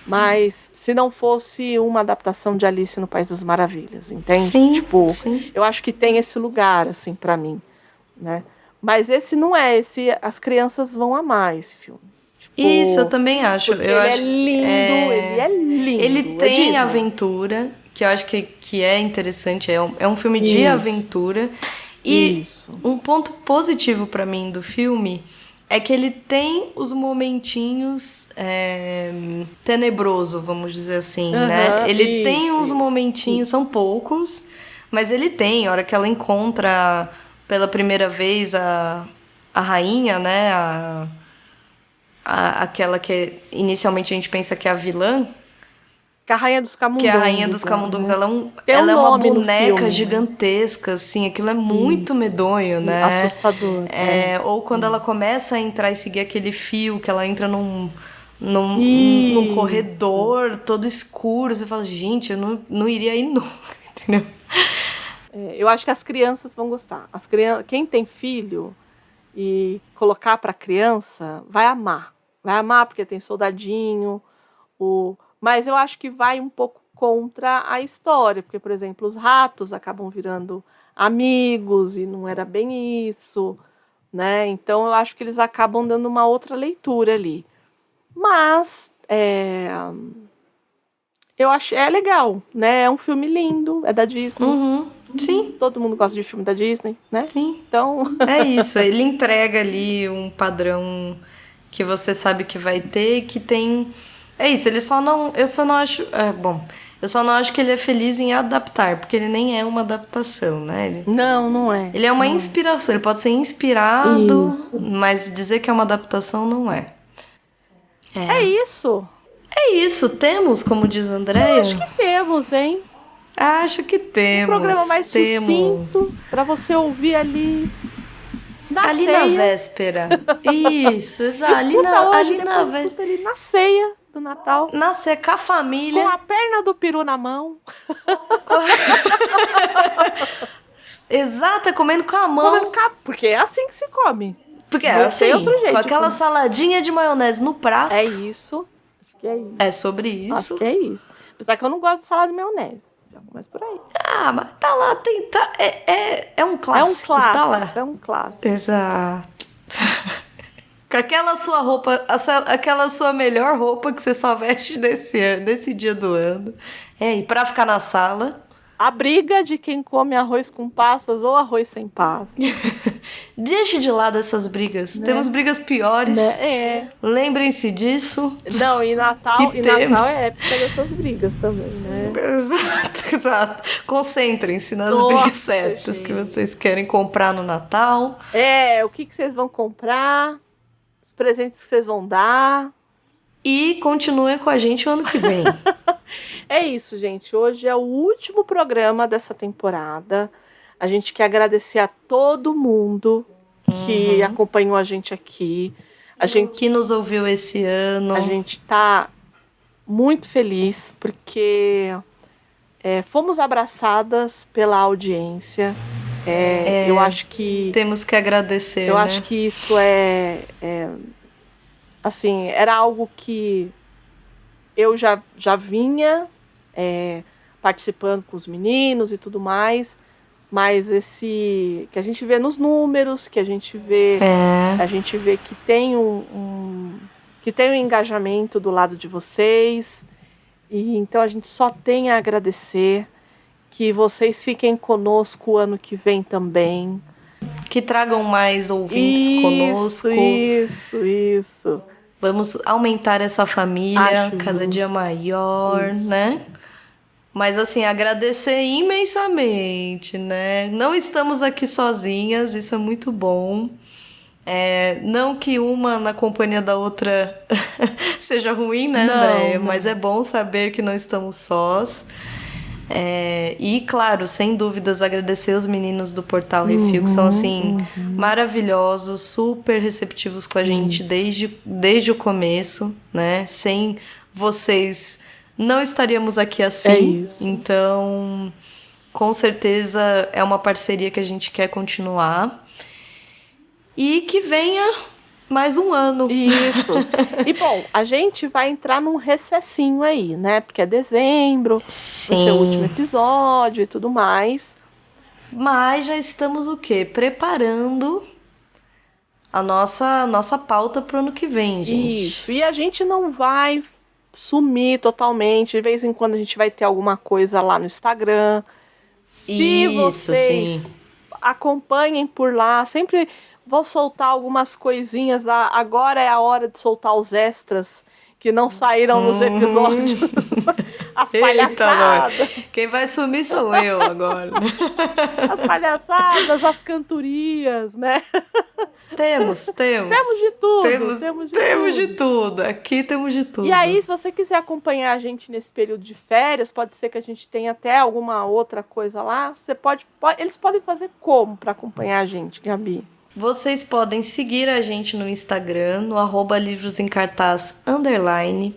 Mas se não fosse uma adaptação de Alice no País das Maravilhas, entende? Sim. Eu acho que tem esse lugar, assim, pra mim, né? Mas esse não é. As crianças vão amar esse filme. Isso, eu também acho. Ele é lindo. Ele tem aventura, que eu acho que é interessante. É um filme de aventura. E um ponto positivo pra mim do filme é que ele tem os momentinhos tenebroso, vamos dizer assim, né? Ele tem uns momentinhos, são poucos, mas ele tem. A hora que ela encontra pela primeira vez a rainha, né? Aquela que inicialmente a gente pensa que é a vilã. Que é a Rainha dos Camundongos. Que é a Rainha dos Camundongos. Ela é uma boneca gigantesca, assim. Aquilo é muito medonho, né? Assustador. Ou quando ela começa a entrar e seguir aquele fio, que ela entra num corredor todo escuro. Você fala, gente, eu não iria aí nunca, entendeu? Eu acho que as crianças vão gostar. Quem tem filho e colocar para criança, vai amar. Vai amar porque tem soldadinho, mas eu acho que vai um pouco contra a história, porque, por exemplo, os ratos acabam virando amigos e não era bem isso, né? Então eu acho que eles acabam dando uma outra leitura ali. Mas eu acho legal, né? É um filme lindo, é da Disney. Sim. Todo mundo gosta de filme da Disney, né? Sim. Então é isso, ele entrega ali um padrão que você sabe que vai ter, que tem... É isso, eu só não acho... eu só não acho que ele é feliz em adaptar, porque ele nem é uma adaptação, né? Não é. Ele é uma inspiração, ele pode ser inspirado, mas dizer que é uma adaptação não é. É isso. É isso, temos, como diz a Andréia? Acho que temos, hein? Acho que temos. Um programa mais sucinto, pra você ouvir ali... Ali na véspera. Isso, exato. Ali na véspera. Ali na ceia do Natal. Na ceia com a família. Com a perna do peru na mão. Exato, comendo com a mão. Porque é assim que se come. Porque é assim, outro jeito, com aquela saladinha de maionese no prato. É isso. Acho que é isso. É sobre isso. Acho que é isso. Apesar que eu não gosto de salada de maionese. Já começa por aí. Mas tá lá, é um clássico. Tá lá. É um clássico. Exato. Com aquela sua roupa, aquela sua melhor roupa que você só veste nesse dia do ano. E pra ficar na sala. A briga de quem come arroz com passas ou arroz sem passas. Deixe de lado essas brigas. Né? Temos brigas piores. Né? Lembrem-se disso. Não, e Natal, E Natal é época dessas brigas também, né? Exato. Concentrem-se nas Nossa, brigas certas que vocês querem comprar no Natal. O que vocês vão comprar, os presentes que vocês vão dar. E continuem com a gente o ano que vem. É isso, gente. Hoje é o último programa dessa temporada. A gente quer agradecer a todo mundo que acompanhou a gente aqui. Que nos ouviu esse ano. A gente tá muito feliz porque fomos abraçadas pela audiência. Eu acho que... Temos que agradecer, Eu acho que isso assim, era algo que eu já vinha participando com os meninos e tudo mais, mas esse que a gente vê nos números, que a gente vê que tem que tem um engajamento do lado de vocês, e então a gente só tem a agradecer, que vocês fiquem conosco o ano que vem também. Que tragam mais ouvintes conosco. Isso. Vamos aumentar essa família cada justo. dia maior, né? Mas assim, agradecer imensamente, né? Não estamos aqui sozinhas, isso é muito bom. Não que uma na companhia da outra seja ruim, né, Andréia? Mas é bom saber que não estamos sós. E, claro, sem dúvidas, agradecer os meninos do Portal Refil, que são, assim, maravilhosos, super receptivos com a gente desde o começo, né? Sem vocês, não estaríamos aqui assim. Então, com certeza, é uma parceria que a gente quer continuar. E que venha mais um ano. Isso. E, bom, a gente vai entrar num recessinho aí, né? Porque é dezembro, vai ser o último episódio e tudo mais. Mas já estamos o quê? Preparando a nossa pauta pro ano que vem, gente. Isso. E a gente não vai sumir totalmente. De vez em quando a gente vai ter alguma coisa lá no Instagram. Se vocês acompanhem por lá, sempre... Vou soltar algumas coisinhas. Agora é a hora de soltar os extras que não saíram nos episódios. As palhaçadas. Eita, quem vai sumir sou eu agora. As palhaçadas, as cantorias, né? Temos. Temos de tudo. Temos de tudo. Aqui temos de tudo. E aí, se você quiser acompanhar a gente nesse período de férias, pode ser que a gente tenha até alguma outra coisa lá. Eles podem fazer como para acompanhar a gente, Gabi? Vocês podem seguir a gente no Instagram, no @livrosemcartaz_.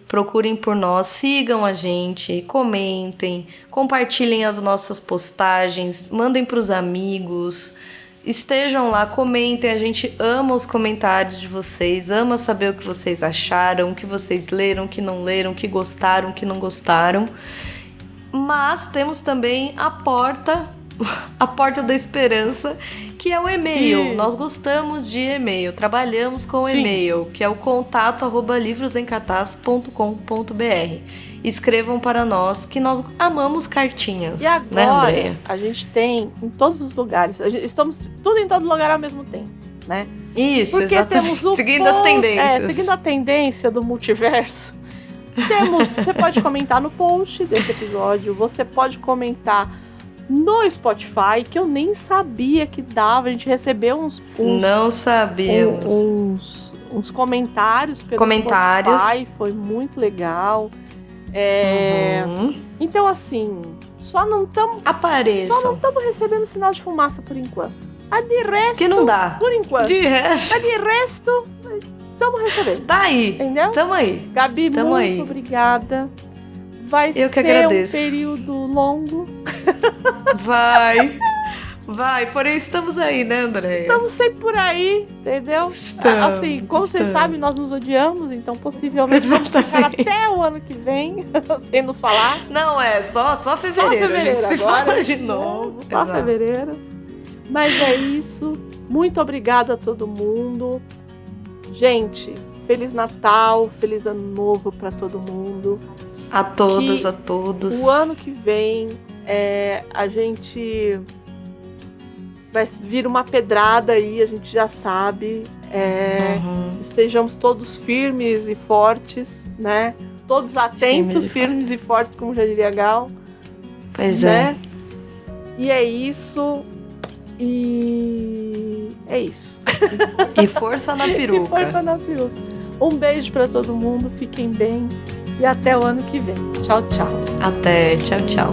Procurem por nós, sigam a gente, comentem, compartilhem as nossas postagens, mandem para os amigos, estejam lá, comentem. A gente ama os comentários de vocês, ama saber o que vocês acharam, o que vocês leram, o que não leram, o que gostaram, o que não gostaram. Mas temos também a porta da esperança, que é o e-mail. Nós gostamos de e-mail, trabalhamos com e-mail, que é o contato@livrosemcartaz.com.br. Escrevam para nós, que nós amamos cartinhas. E agora, né, Andréia? A gente tem em todos os lugares, estamos tudo em todo lugar ao mesmo tempo, né? Isso, porque exatamente. Temos seguindo as tendências. Seguindo a tendência do multiverso. Você pode comentar no post desse episódio, você pode comentar no Spotify, que eu nem sabia que dava. A gente recebeu uns não sabíamos. Uns comentários pelo Spotify, foi muito legal. Então, assim, só não estamos recebendo sinal de fumaça por enquanto. De resto, que não dá. Por enquanto. De resto, estamos recebendo. Tá aí. Entendeu? Tamo aí. Gabi, muito obrigada. Vai Eu que ser agradeço. Um período longo. Vai, porém estamos aí, né, Andréia? Estamos sempre por aí, entendeu? Assim, como vocês sabem, nós nos odiamos, então possivelmente vamos ficar até o ano que vem, sem nos falar. Não, só fevereiro, a gente se fala de novo. Só fevereiro. Mas é isso. Muito obrigada a todo mundo. Gente, Feliz Natal, Feliz Ano Novo para todo mundo. A todas, a todos. O ano que vem A gente vai vir uma pedrada aí, a gente já sabe. Estejamos todos firmes e fortes, né? Todos atentos, firmes e fortes, como já diria Gal. Pois né? E é isso. E é isso. E força na peruca. E força na peruca. Um beijo pra todo mundo, fiquem bem e até o ano que vem. Tchau, tchau. Até, tchau, tchau.